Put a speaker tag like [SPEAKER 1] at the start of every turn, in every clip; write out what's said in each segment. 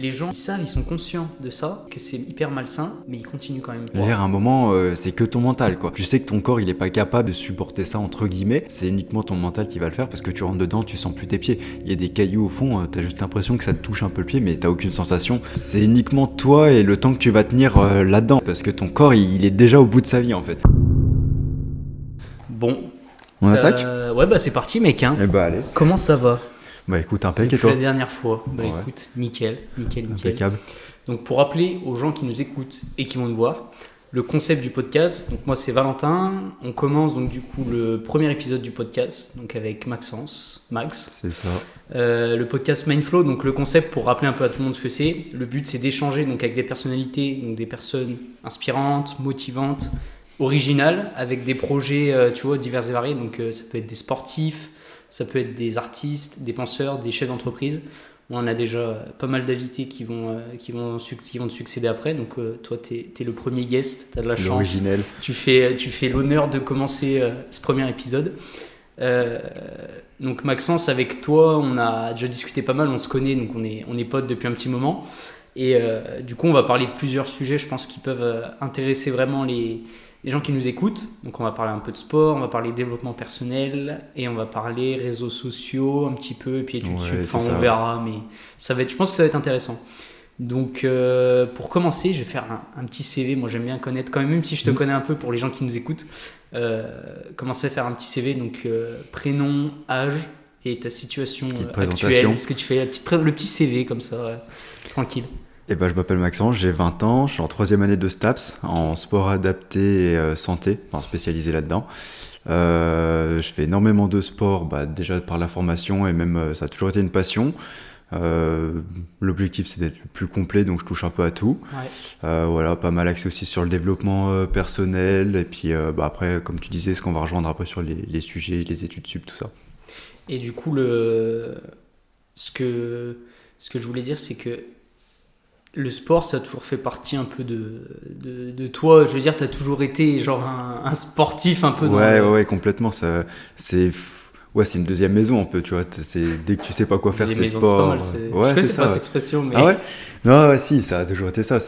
[SPEAKER 1] les gens, ils savent, ils sont conscients de ça, que c'est hyper malsain, mais ils continuent quand même.
[SPEAKER 2] À un moment, c'est que ton mental, quoi. Tu sais que ton corps, il est pas capable de supporter ça, entre guillemets. C'est uniquement ton mental qui va le faire parce que tu rentres dedans, tu sens plus tes pieds. Il y a des cailloux au fond, t'as juste l'impression que ça te touche un peu le pied, mais t'as aucune sensation. C'est uniquement toi et le temps que tu vas tenir là-dedans, parce que ton corps, il est déjà au bout de sa vie, en fait.
[SPEAKER 1] Bon.
[SPEAKER 2] On attaque ?
[SPEAKER 1] Ouais, bah c'est parti, mec. Hein.
[SPEAKER 2] Eh bah allez.
[SPEAKER 1] Comment ça va ?
[SPEAKER 2] Bah écoute, impec, et
[SPEAKER 1] Depuis
[SPEAKER 2] toi ?
[SPEAKER 1] la dernière fois. Bah
[SPEAKER 2] Ouais.
[SPEAKER 1] écoute, nickel.
[SPEAKER 2] Impeccable.
[SPEAKER 1] Donc pour rappeler aux gens qui nous écoutent et qui vont nous voir, le concept du podcast, donc moi c'est Valentin, on commence donc du coup le premier épisode du podcast, donc avec Max.
[SPEAKER 2] C'est ça.
[SPEAKER 1] Le podcast Mindflow, donc le concept pour rappeler un peu à tout le monde ce que c'est, le but c'est d'échanger donc avec des personnalités, donc des personnes inspirantes, motivantes, originales, avec des projets tu vois, divers et variés, donc ça peut être des sportifs, ça peut être des artistes, des penseurs, des chefs d'entreprise. On a déjà pas mal d'invités qui vont te succéder après. Donc toi, t'es le premier guest, t'as de la chance.
[SPEAKER 2] L'originel.
[SPEAKER 1] Tu fais l'honneur de commencer ce premier épisode. Donc Maxence, avec toi, on a déjà discuté pas mal, on se connaît, donc on est potes depuis un petit moment. Et du coup, on va parler de plusieurs sujets, je pense, qui peuvent intéresser vraiment les gens qui nous écoutent. Donc on va parler un peu de sport, on va parler développement personnel et on va parler réseaux sociaux un petit peu et puis études sup. Enfin, on verra, mais je pense que ça va être intéressant. Donc pour commencer, je vais faire un petit CV. Moi j'aime bien connaître quand même si je te connais un peu pour les gens qui nous écoutent. Commencer à faire un petit CV, donc prénom, âge et ta situation actuelle. Ce que tu fais, le petit CV comme ça, tranquille.
[SPEAKER 2] Eh ben, je m'appelle Maxence, j'ai 20 ans, je suis en 3e année de STAPS, en sport adapté et santé, enfin spécialisé là-dedans. Je fais énormément de sport, déjà par la formation et même ça a toujours été une passion. L'objectif c'est d'être le plus complet, donc je touche un peu à tout. Ouais. Voilà, pas mal axé aussi sur le développement personnel et puis après, comme tu disais, ce qu'on va rejoindre après sur les sujets, les études sup, tout ça.
[SPEAKER 1] Et du coup, ce que je voulais dire, c'est que le sport, ça a toujours fait partie un peu de toi. Je veux dire, tu as toujours été genre un sportif un peu.
[SPEAKER 2] Ouais, complètement. C'est une deuxième maison un peu, tu vois. Dès que tu sais pas quoi faire, c'est sport.
[SPEAKER 1] C'est pas mal. Je sais pas cette expression, mais...
[SPEAKER 2] Ah ouais ? Non, ouais, si, ça a toujours été ça.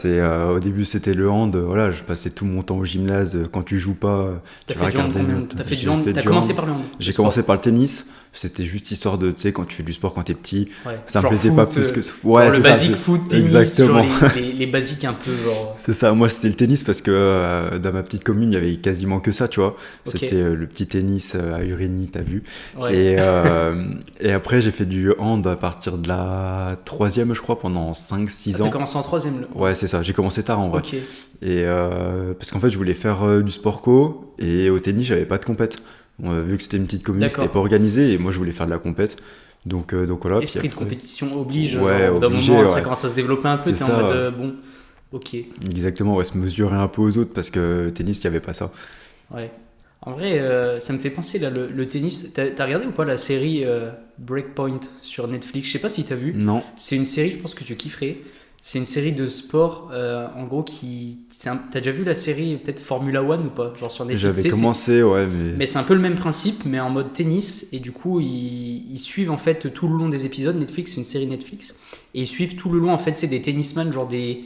[SPEAKER 2] Au début, c'était le hand. Voilà, je passais tout mon temps au gymnase. Quand tu joues pas, tu vas regarder.
[SPEAKER 1] T'as fait du hand. T'as commencé par le hand.
[SPEAKER 2] J'ai commencé par le tennis. C'était juste histoire de, tu sais, quand tu fais du sport quand t'es petit, ça me plaisait
[SPEAKER 1] foot,
[SPEAKER 2] pas plus que... Ouais,
[SPEAKER 1] c'est
[SPEAKER 2] le
[SPEAKER 1] basique foot, tennis,
[SPEAKER 2] exactement.
[SPEAKER 1] Genre les basiques un peu genre...
[SPEAKER 2] C'est ça, moi c'était le tennis parce que dans ma petite commune, il y avait quasiment que ça, tu vois. Okay. C'était le petit tennis à Urigny, t'as vu. Ouais. Et après, j'ai fait du hand à partir de la 3e, je crois, pendant 5-6 ans.
[SPEAKER 1] T'as commencé en 3e
[SPEAKER 2] Ouais, c'est ça, j'ai commencé tard en vrai.
[SPEAKER 1] Okay.
[SPEAKER 2] Et parce qu'en fait, je voulais faire du sport co, et au tennis, j'avais pas de compète. Vu que c'était une petite commune, c'était pas organisé, et moi je voulais faire de la compète. Donc voilà.
[SPEAKER 1] Esprit de compétition oblige,
[SPEAKER 2] ouais,
[SPEAKER 1] genre, d'un moment ça commence à se développer un peu, t'es en mode bon, ok.
[SPEAKER 2] Exactement, se mesurer un peu aux autres, parce que tennis, il n'y avait pas ça.
[SPEAKER 1] Ouais. En vrai, ça me fait penser, là, le tennis. T'as regardé ou pas la série Breakpoint sur Netflix ? Je sais pas si t'as vu.
[SPEAKER 2] Non.
[SPEAKER 1] C'est une série, je pense que tu kifferais. C'est une série de sport, en gros, t'as déjà vu la série peut-être Formula One ou pas, genre sur Netflix ?
[SPEAKER 2] J'avais commencé, ouais,
[SPEAKER 1] mais c'est un peu le même principe, mais en mode tennis. Et du coup, ils suivent en fait tout le long des épisodes. Netflix, c'est une série Netflix, et ils suivent tout le long en fait, c'est des tennisman, genre des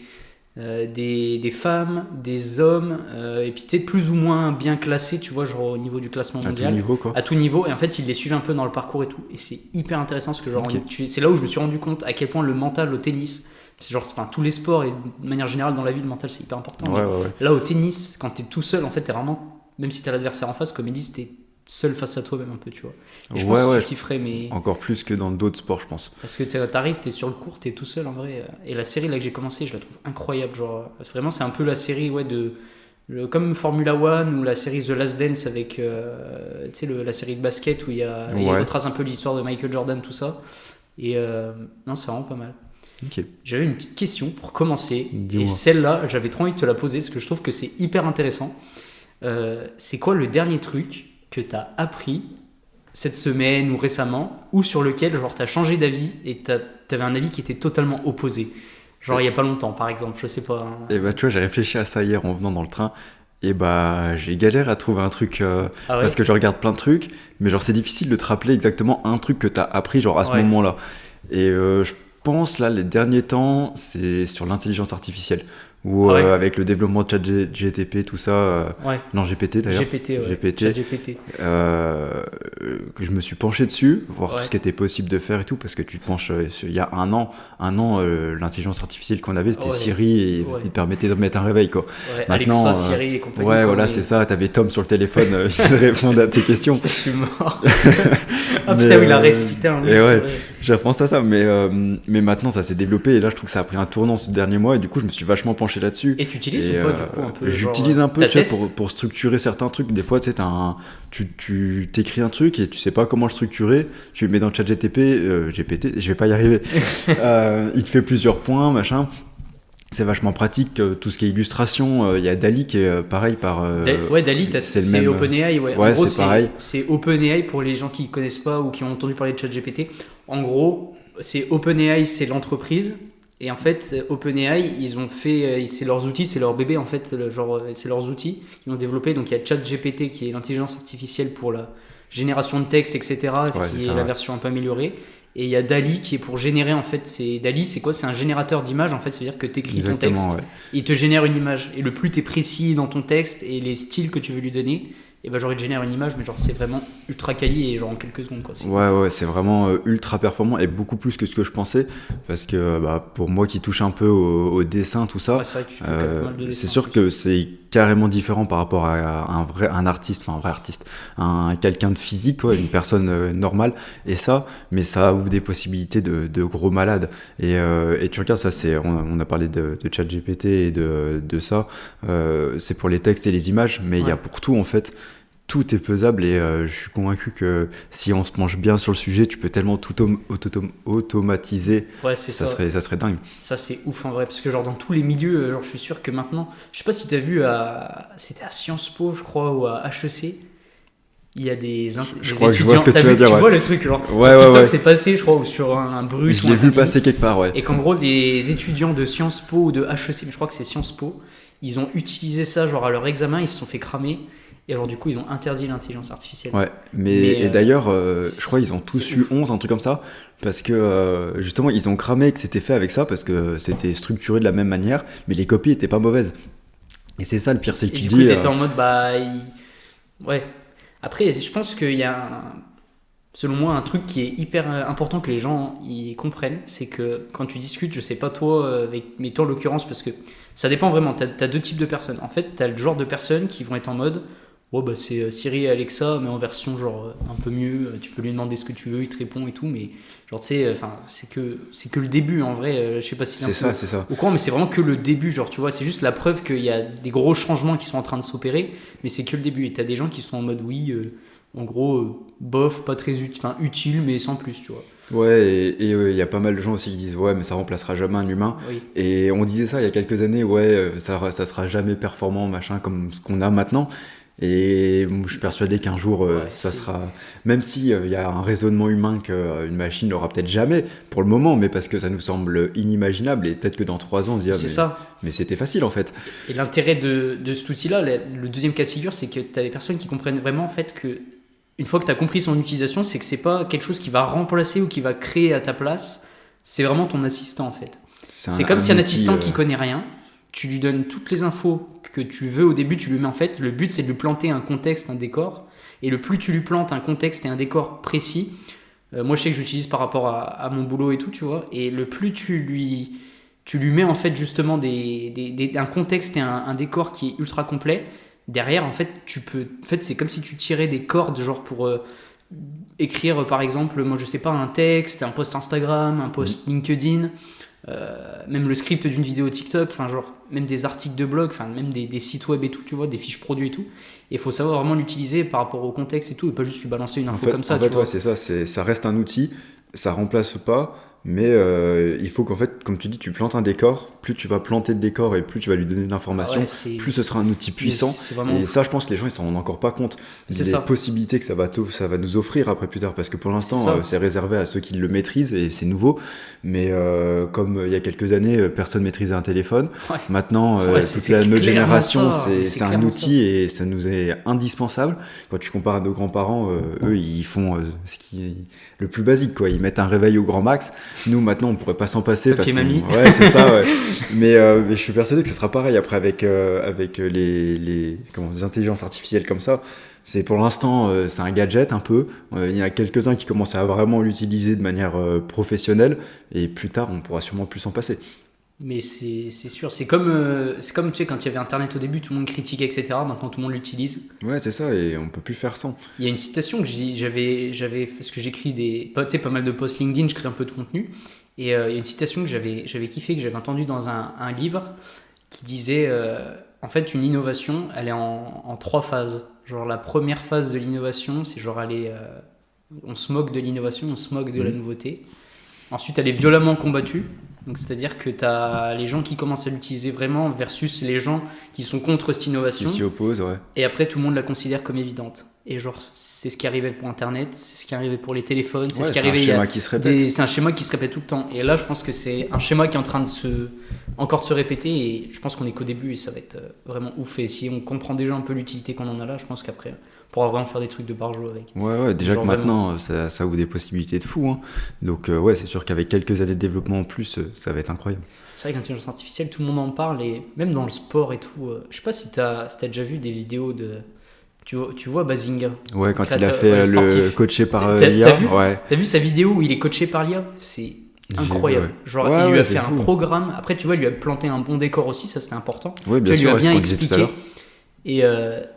[SPEAKER 1] femmes, des hommes, et puis tu sais plus ou moins bien classés, tu vois, genre au niveau du classement mondial.
[SPEAKER 2] À tout niveau, quoi.
[SPEAKER 1] À tout niveau, et en fait, ils les suivent un peu dans le parcours et tout. Et c'est hyper intéressant parce que genre, c'est là où je me suis rendu compte à quel point le mental au tennis. C'est genre, tous les sports et de manière générale dans la vie, le mental c'est hyper important.
[SPEAKER 2] Ouais.
[SPEAKER 1] Là au tennis, quand t'es tout seul, en fait, t'es vraiment, même si t'as l'adversaire en face, comme ils disent, t'es seul face à toi-même un peu, tu vois. Et je pense que tu kifferais, mais.
[SPEAKER 2] Encore plus que dans d'autres sports, je pense.
[SPEAKER 1] Parce que t'arrives, t'es sur le court, t'es tout seul en vrai. Et la série là que j'ai commencé, je la trouve incroyable. Genre, vraiment, c'est un peu la série, comme Formula One ou la série The Last Dance avec, tu sais, la série de basket où il retrace un peu l'histoire de Michael Jordan, tout ça. Et non, c'est vraiment pas mal.
[SPEAKER 2] Okay.
[SPEAKER 1] J'avais une petite question pour commencer.
[SPEAKER 2] Dis-moi.
[SPEAKER 1] Et celle-là, j'avais trop envie de te la poser parce que je trouve que c'est hyper intéressant. C'est quoi le dernier truc que t'as appris cette semaine ou récemment, ou sur lequel genre t'as changé d'avis et t'avais un avis qui était totalement opposé, genre il y a pas longtemps par exemple, je sais pas.
[SPEAKER 2] Et tu vois, j'ai réfléchi à ça hier en venant dans le train. Et j'ai galère à trouver un truc parce que je regarde plein de trucs, mais genre c'est difficile de te rappeler exactement un truc que t'as appris genre à ce moment-là. Et pense, là, les derniers temps, c'est sur l'intelligence artificielle. Ou
[SPEAKER 1] Ah ouais.
[SPEAKER 2] avec le développement de ChatGPT, tout ça.
[SPEAKER 1] Ouais.
[SPEAKER 2] Non, GPT d'ailleurs.
[SPEAKER 1] GPT, ouais.
[SPEAKER 2] GPT.
[SPEAKER 1] ChatGPT.
[SPEAKER 2] Que je me suis penché dessus, voir
[SPEAKER 1] Ouais.
[SPEAKER 2] tout ce qui était possible de faire et tout, parce que tu te penches il y a un an, l'intelligence artificielle qu'on avait, c'était
[SPEAKER 1] Ouais.
[SPEAKER 2] Siri et
[SPEAKER 1] Ouais.
[SPEAKER 2] il permettait de mettre un réveil, quoi.
[SPEAKER 1] Ouais,
[SPEAKER 2] Maintenant,
[SPEAKER 1] Alexa, Siri et compagnie.
[SPEAKER 2] Ouais,
[SPEAKER 1] quoi,
[SPEAKER 2] voilà,
[SPEAKER 1] mais
[SPEAKER 2] c'est ça. T'avais Tom sur le téléphone, il répondait à tes questions.
[SPEAKER 1] Je suis mort. Ah
[SPEAKER 2] Mais,
[SPEAKER 1] putain, oui, la ref, putain. Oui,
[SPEAKER 2] et
[SPEAKER 1] c'est
[SPEAKER 2] ouais.
[SPEAKER 1] vrai.
[SPEAKER 2] J'ai repensé à ça, mais maintenant ça s'est développé et là je trouve que ça a pris un tournant ce dernier mois et du coup je me suis vachement penché là-dessus.
[SPEAKER 1] Et tu utilises
[SPEAKER 2] Et,
[SPEAKER 1] ou pas, du coup, un peu
[SPEAKER 2] j'utilise
[SPEAKER 1] genre,
[SPEAKER 2] un peu,
[SPEAKER 1] t'as
[SPEAKER 2] tu vois,
[SPEAKER 1] test
[SPEAKER 2] pour structurer certains trucs. Des fois, tu sais, tu t'écris un truc et tu sais pas comment le structurer. Tu le mets dans GPT, je vais pas y arriver. Il te fait plusieurs points, machin. C'est vachement pratique. Tout ce qui est illustration, il y a Dali qui est pareil par.
[SPEAKER 1] Ouais, Dali,
[SPEAKER 2] c'est le
[SPEAKER 1] c'est
[SPEAKER 2] même.
[SPEAKER 1] OpenAI. Ouais.
[SPEAKER 2] Ouais,
[SPEAKER 1] En gros,
[SPEAKER 2] c'est pareil.
[SPEAKER 1] c'est OpenAI pour les gens qui connaissent pas ou qui ont entendu parler de ChatGPT. En gros, c'est OpenAI, c'est l'entreprise. Et en fait, OpenAI, ils ont fait, c'est leurs outils, c'est leur bébé en fait, c'est leurs outils qu'ils ont développé. Donc il y a ChatGPT qui est l'intelligence artificielle pour la génération de texte, etc.
[SPEAKER 2] Ouais,
[SPEAKER 1] qui
[SPEAKER 2] c'est
[SPEAKER 1] est
[SPEAKER 2] ça,
[SPEAKER 1] la
[SPEAKER 2] ouais.
[SPEAKER 1] version un peu améliorée. Et il y a Dali qui est pour générer en fait. Dali, c'est quoi? C'est un générateur d'images en fait. C'est-à-dire que tu écris ton texte,
[SPEAKER 2] Exactement, ouais.
[SPEAKER 1] il te génère une image. Et le plus tu es précis dans ton texte et les styles que tu veux lui donner, et ben genre il te génère une image, mais genre c'est vraiment ultra quali et genre en quelques secondes quoi.
[SPEAKER 2] Ouais, c'est vraiment ultra performant et beaucoup plus que ce que je pensais parce que pour moi qui touche un peu au dessin, tout ça,
[SPEAKER 1] Ouais, c'est vrai que tu fais quand même pas mal de
[SPEAKER 2] c'est
[SPEAKER 1] dessins,
[SPEAKER 2] sûr
[SPEAKER 1] en plus.
[SPEAKER 2] que c'est carrément différent par rapport à un artiste, quelqu'un de physique, quoi, une personne normale et ça, mais ça ouvre des possibilités de gros malades et tu regardes ça, on a parlé de ChatGPT et de ça, c'est pour les textes et les images, mais il y a
[SPEAKER 1] Ouais.
[SPEAKER 2] pour tout en fait. Tout est pesable et je suis convaincu que si on se penche bien sur le sujet, tu peux tellement tout automatiser,
[SPEAKER 1] Ouais, c'est ça.
[SPEAKER 2] ça serait dingue.
[SPEAKER 1] Ça, c'est ouf en vrai. Parce que, genre, dans tous les milieux, genre, je suis sûr que maintenant. Je sais pas si t'as vu c'était à Sciences Po, je crois, ou à HEC. Il y a des
[SPEAKER 2] Je crois que je vois ce que
[SPEAKER 1] T'as
[SPEAKER 2] tu veux
[SPEAKER 1] vu,
[SPEAKER 2] dire,
[SPEAKER 1] tu
[SPEAKER 2] ouais.
[SPEAKER 1] vois le truc, genre,
[SPEAKER 2] Ouais,
[SPEAKER 1] sur TikTok,
[SPEAKER 2] ouais.
[SPEAKER 1] c'est passé, je crois, ou sur un brut.
[SPEAKER 2] Je
[SPEAKER 1] ou
[SPEAKER 2] l'ai
[SPEAKER 1] un
[SPEAKER 2] vu
[SPEAKER 1] Vimeo.
[SPEAKER 2] passer quelque part, ouais.
[SPEAKER 1] Et qu'en gros, des étudiants de Sciences Po ou de HEC, mais je crois que c'est Sciences Po, ils ont utilisé ça, genre, à leur examen, ils se sont fait cramer. Et alors, du coup, ils ont interdit l'intelligence artificielle.
[SPEAKER 2] Ouais,
[SPEAKER 1] Mais,
[SPEAKER 2] et d'ailleurs, je crois qu'ils ont tous
[SPEAKER 1] c'est
[SPEAKER 2] eu
[SPEAKER 1] ouf.
[SPEAKER 2] 11, un truc comme ça, parce que justement, ils ont cramé que c'était fait avec ça, parce que c'était structuré de la même manière, mais les copies étaient pas mauvaises. Et c'est ça le pire, c'est que
[SPEAKER 1] Et
[SPEAKER 2] tu
[SPEAKER 1] du
[SPEAKER 2] dis.
[SPEAKER 1] coup, ils étaient en mode, ouais. Après, je pense qu'il y a, selon moi, un truc qui est hyper important que les gens y comprennent, c'est que quand tu discutes, je sais pas toi, mais toi en l'occurrence, parce que ça dépend vraiment, t'as deux types de personnes. En fait, t'as le genre de personnes qui vont être en mode, oh bah c'est Siri et Alexa, mais en version genre un peu mieux, tu peux lui demander ce que tu veux, il te répond et tout, mais genre tu sais, enfin, c'est que le début en vrai, je sais pas si
[SPEAKER 2] C'est ça, c'est ça.
[SPEAKER 1] au courant, mais c'est vraiment que le début, genre tu vois, c'est juste la preuve qu'il y a des gros changements qui sont en train de s'opérer, mais c'est que le début, et t'as des gens qui sont en mode oui, en gros, bof, pas très utile, mais sans plus, tu vois.
[SPEAKER 2] Ouais, et il y a pas mal de gens aussi qui disent, ouais, mais ça remplacera jamais un humain.
[SPEAKER 1] Oui.
[SPEAKER 2] Et on disait ça il y a quelques années, ouais, ça sera jamais performant, machin, comme ce qu'on a maintenant. Et je suis persuadé qu'un jour,
[SPEAKER 1] Ouais,
[SPEAKER 2] ça
[SPEAKER 1] c'est-
[SPEAKER 2] sera. Même si il y a un raisonnement humain qu'une machine n'aura peut-être jamais pour le moment, mais parce que ça nous semble inimaginable, et peut-être que dans 3 ans, on se dit, ah,
[SPEAKER 1] C'est ça.
[SPEAKER 2] mais c'était facile en fait.
[SPEAKER 1] Et l'intérêt de cet outil-là, le deuxième cas de figure, c'est que tu as des personnes qui comprennent vraiment en fait que une fois que tu as compris son utilisation, c'est que c'est pas quelque chose qui va remplacer ou qui va créer à ta place, c'est vraiment ton assistant en fait. C'est comme si un
[SPEAKER 2] outil,
[SPEAKER 1] assistant qui connaît rien, tu lui donnes toutes les infos que tu veux au début, tu lui mets en fait, le but c'est de lui planter un contexte, un décor, et le plus tu lui plantes un contexte et un décor précis, moi je sais que j'utilise par rapport à mon boulot et tout, tu vois, et le plus tu lui mets en fait justement un contexte et un décor qui est ultra complet, derrière en fait c'est comme si tu tirais des cordes genre pour écrire par exemple, moi je sais pas, un texte, un post Instagram, un post LinkedIn, même le script d'une vidéo TikTok, enfin genre même des articles de blog, enfin même des sites web et tout, tu vois, des fiches produits et tout. Et il faut savoir vraiment l'utiliser par rapport au contexte et tout, et pas juste lui balancer une info comme ça.
[SPEAKER 2] En fait,
[SPEAKER 1] tu vois.
[SPEAKER 2] ouais, c'est ça, ça reste un outil, ça remplace pas, mais il faut qu'en fait, comme tu dis, tu plantes un décor, plus tu vas planter de décor et plus tu vas lui donner d'informations,
[SPEAKER 1] Ah ouais, c'est-
[SPEAKER 2] plus ce sera un outil puissant.
[SPEAKER 1] c'est vraiment
[SPEAKER 2] Et
[SPEAKER 1] ouf.
[SPEAKER 2] ça, je pense que les gens, ils s'en rendent encore pas compte
[SPEAKER 1] C'est
[SPEAKER 2] des
[SPEAKER 1] ça.
[SPEAKER 2] possibilités que ça va nous offrir après plus tard, parce que pour l'instant,
[SPEAKER 1] C'est ça.
[SPEAKER 2] c'est réservé à ceux qui le maîtrisent et c'est nouveau. Mais comme il y a quelques années, personne maîtrisait un téléphone.
[SPEAKER 1] Ouais.
[SPEAKER 2] Maintenant,
[SPEAKER 1] Ouais, c'est
[SPEAKER 2] notre
[SPEAKER 1] clairement
[SPEAKER 2] génération,
[SPEAKER 1] ça.
[SPEAKER 2] c'est un
[SPEAKER 1] clairement
[SPEAKER 2] outil et ça nous est indispensable. Quand tu compares à nos grands-parents, eux, ils font ce qui est le plus basique, quoi. Ils mettent un réveil au grand max. Nous, maintenant, on pourrait pas s'en passer.
[SPEAKER 1] Ok,
[SPEAKER 2] parce que
[SPEAKER 1] mamie.
[SPEAKER 2] ouais, c'est ça, ouais. Mais je suis persuadé que ce sera pareil après avec les intelligences artificielles comme ça. C'est pour l'instant, c'est un gadget un peu. Il y en a quelques-uns qui commencent à vraiment l'utiliser de manière professionnelle. Et plus tard, on pourra sûrement plus s'en passer.
[SPEAKER 1] Mais c'est sûr, c'est comme tu sais, quand il y avait Internet au début, tout le monde critiquait, etc. Maintenant, tout le monde l'utilise.
[SPEAKER 2] Ouais, c'est ça, et on peut plus faire sans.
[SPEAKER 1] Il y a une citation que j'avais parce que j'écris tu sais, pas mal de posts LinkedIn, je crée un peu de contenu. Et il y a une citation que j'avais kiffé, que j'avais entendue dans un livre, qui disait en fait, une innovation, elle est en 3 phases. Genre, la première phase de l'innovation, c'est genre, on se moque de l'innovation, on se moque de la nouveauté. Ensuite, elle est violemment combattue. Donc, c'est-à-dire que tu as les gens qui commencent à l'utiliser vraiment versus les gens qui sont contre cette innovation.
[SPEAKER 2] Qui s'y opposent, ouais.
[SPEAKER 1] Et après, tout le monde la considère comme évidente. Et genre, c'est ce qui arrivait pour Internet, c'est ce qui arrivait pour les téléphones, c'est ce qui arrivait.
[SPEAKER 2] C'est un schéma qui se répète.
[SPEAKER 1] C'est un schéma qui se répète tout le temps. Et là, je pense que c'est un schéma qui est en train de encore de se répéter. Et je pense qu'on est qu'au début et ça va être vraiment ouf. Et si on comprend déjà un peu l'utilité qu'on en a là, je pense qu'après, on pourra vraiment faire des trucs de barjot avec.
[SPEAKER 2] Ouais, déjà
[SPEAKER 1] genre
[SPEAKER 2] que maintenant, ça ouvre des possibilités de fou. Hein. Donc, ouais, c'est sûr qu'avec quelques années de développement en plus, ça va être incroyable.
[SPEAKER 1] C'est vrai que l'intelligence artificielle, tout le monde en parle. Et même dans le sport et tout. Je sais pas si t'as déjà vu des vidéos de. Tu vois Bazinga.
[SPEAKER 2] Ouais, quand il a fait le coaché par l'IA.
[SPEAKER 1] T'as vu sa vidéo où il est coaché par l'IA? C'est incroyable. Genre, il lui a fait un programme. Après, tu vois, il lui a planté un bon décor aussi, ça c'était important.
[SPEAKER 2] Ouais, bien sûr,
[SPEAKER 1] il lui a bien expliqué. Et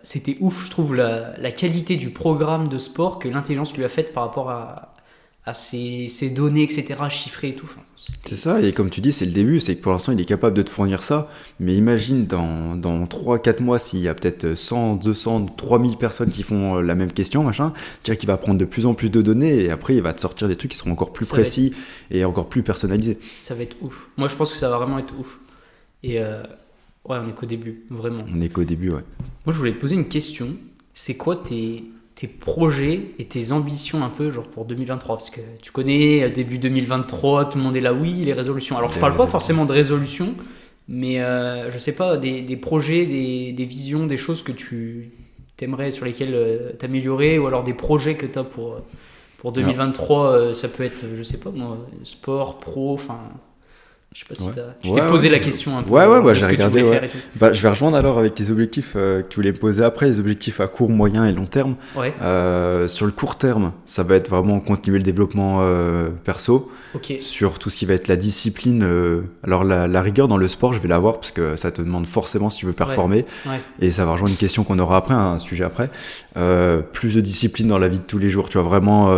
[SPEAKER 1] c'était ouf, je trouve, la qualité du programme de sport que l'intelligence lui a faite par rapport à ses données, etc., chiffrées et tout. Enfin,
[SPEAKER 2] c'est ça, et comme tu dis, c'est le début, c'est que pour l'instant, il est capable de te fournir ça, mais imagine dans 3-4 mois, s'il y a peut-être 100, 200, 3000 personnes qui font la même question, machin, c'est-à-dire qu'il va prendre de plus en plus de données, et après, il va te sortir des trucs qui seront encore plus précis et encore plus personnalisés.
[SPEAKER 1] Ça va être ouf. Moi, je pense que ça va vraiment être ouf. Et ouais, on est qu'au début, vraiment.
[SPEAKER 2] On est qu'au début, ouais.
[SPEAKER 1] Moi, je voulais te poser une question. C'est quoi tes projets et tes ambitions un peu genre pour 2023, parce que tu connais début 2023, tout le monde est là, oui, les résolutions. Alors je parle pas forcément de résolutions, mais je sais pas, des projets, des visions, des choses que tu t'aimerais, sur lesquelles t'améliorer, ou alors des projets que t'as pour 2023. Ça peut être, je sais pas moi, sport, pro, enfin. Je sais pas si tu t'es posé la question un peu.
[SPEAKER 2] Ouais, j'ai regardé. Je vais rejoindre alors avec tes objectifs que tu voulais me poser après, les objectifs à court, moyen et long terme.
[SPEAKER 1] Ouais.
[SPEAKER 2] Sur le court terme, ça va être vraiment continuer le développement perso.
[SPEAKER 1] Okay.
[SPEAKER 2] Sur tout ce qui va être la discipline. Alors la rigueur dans le sport, je vais l'avoir parce que ça te demande forcément si tu veux performer.
[SPEAKER 1] Ouais.
[SPEAKER 2] Et ça va rejoindre une question qu'on aura après, un sujet après. Plus de discipline dans la vie de tous les jours. Tu vas vraiment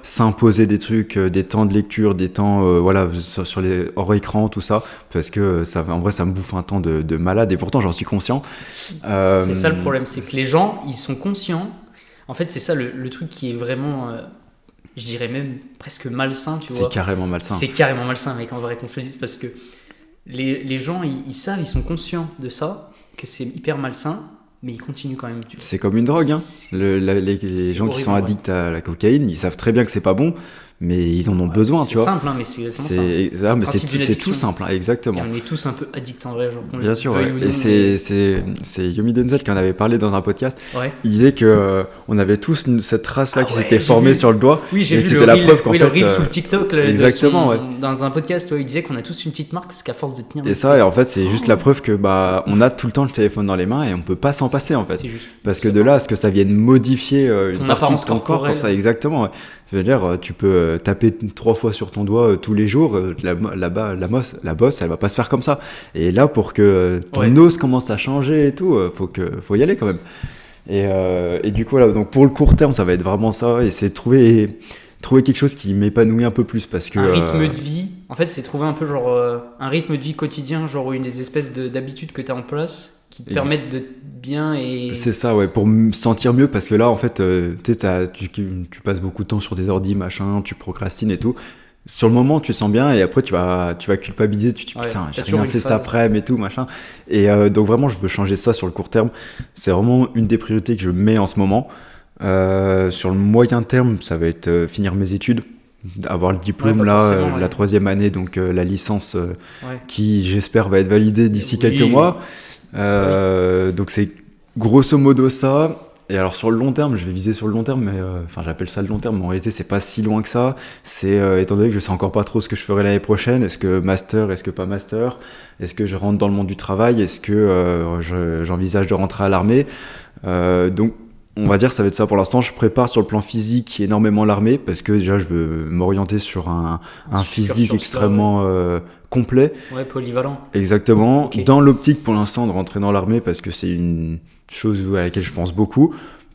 [SPEAKER 2] s'imposer des trucs, des temps de lecture, des temps sur les hors écran, tout ça, parce que en vrai ça me bouffe un temps de malade, et pourtant j'en suis conscient.
[SPEAKER 1] C'est ça le problème, c'est que les gens ils sont conscients. En fait, c'est ça le truc qui est vraiment je dirais même presque malsain, tu vois.
[SPEAKER 2] C'est carrément malsain.
[SPEAKER 1] C'est carrément malsain, mec, en vrai, qu'on se le dise, parce que les gens ils savent, ils sont conscients de ça, que c'est hyper malsain, mais ils continuent quand même.
[SPEAKER 2] C'est comme une drogue, hein. Les gens qui sont addicts à la cocaïne, ils savent très bien que c'est pas bon, mais ils en ont besoin, tu vois.
[SPEAKER 1] C'est simple, hein, mais c'est exactement ça.
[SPEAKER 2] C'est tout simple, hein, exactement.
[SPEAKER 1] Et on est tous un peu addicts en vrai, genre.
[SPEAKER 2] Bien sûr, ouais. Et c'est Yomi Denzel qui en avait parlé dans un podcast.
[SPEAKER 1] Ouais.
[SPEAKER 2] Il disait que on avait tous cette trace-là qui s'était formée sur le doigt.
[SPEAKER 1] Oui, j'ai vu
[SPEAKER 2] c'était la preuve qu'en fait.
[SPEAKER 1] Le reel sous le TikTok.
[SPEAKER 2] Exactement,
[SPEAKER 1] dans un podcast, il disait qu'on a tous une petite marque, parce qu'à force de tenir.
[SPEAKER 2] Et ça, et en fait, c'est juste la preuve que on a tout le temps le téléphone dans les mains et on peut pas s'en passer, en fait.
[SPEAKER 1] C'est juste.
[SPEAKER 2] Parce que de là à ce que ça vienne modifier une partie de ton corps comme ça, exactement. Ouais. Je veux dire, tu peux taper 3 fois sur ton doigt tous les jours, la bosse, elle va pas se faire comme ça. Et là, pour que ton os commence à changer et tout, faut y aller quand même. Et du coup, là, donc pour le court terme, ça va être vraiment ça, et c'est trouver quelque chose qui m'épanouit un peu plus, parce que
[SPEAKER 1] un rythme de vie. En fait, c'est trouver un peu genre un rythme de vie quotidien, genre une des espèces d'habitudes que tu as en place qui te permettent de bien et...
[SPEAKER 2] C'est ça, ouais, pour me sentir mieux, parce que là, en fait, tu passes beaucoup de temps sur des ordis, machin, tu procrastines et tout. Sur le moment, tu sens bien, et après, tu vas culpabiliser, tu te dis, putain, j'ai rien fait cet après-midi et tout, machin. Et donc, vraiment, je veux changer ça sur le court terme. C'est vraiment une des priorités que je mets en ce moment. Sur le moyen terme, ça va être finir mes études, avoir le diplôme la 3e année, donc la licence qui, j'espère, va être validée d'ici quelques mois. Donc c'est grosso modo ça. Et alors sur le long terme, je vais viser sur le long terme, mais enfin j'appelle ça le long terme, mais en réalité c'est pas si loin que ça. C'est étant donné que je sais encore pas trop ce que je ferai l'année prochaine, est-ce que master, est-ce que pas master, est-ce que je rentre dans le monde du travail, est-ce que j'envisage de rentrer à l'armée. Donc on va dire ça va être ça pour l'instant. Je prépare sur le plan physique énormément l'armée parce que déjà je veux m'orienter sur un physique extrêmement complet.
[SPEAKER 1] Ouais, polyvalent.
[SPEAKER 2] Exactement.
[SPEAKER 1] Ok.
[SPEAKER 2] Dans l'optique pour l'instant de rentrer dans l'armée parce que c'est une chose à laquelle je pense beaucoup.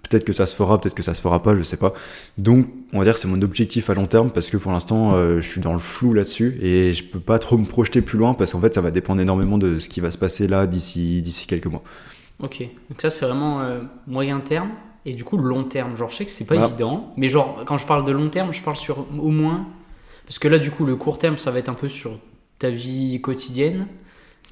[SPEAKER 2] Peut-être que ça se fera, peut-être que ça se fera pas, je sais pas. Donc, on va dire que c'est mon objectif à long terme parce que pour l'instant, je suis dans le flou là-dessus et je peux pas trop me projeter plus loin parce qu'en fait, ça va dépendre énormément de ce qui va se passer là d'ici quelques mois.
[SPEAKER 1] Ok, donc ça c'est vraiment moyen terme et du coup long terme. Genre je sais que c'est pas
[SPEAKER 2] Voilà.
[SPEAKER 1] évident, mais genre quand je parle de long terme, je parle sur au moins, parce que là du coup le court terme ça va être un peu sur ta vie quotidienne.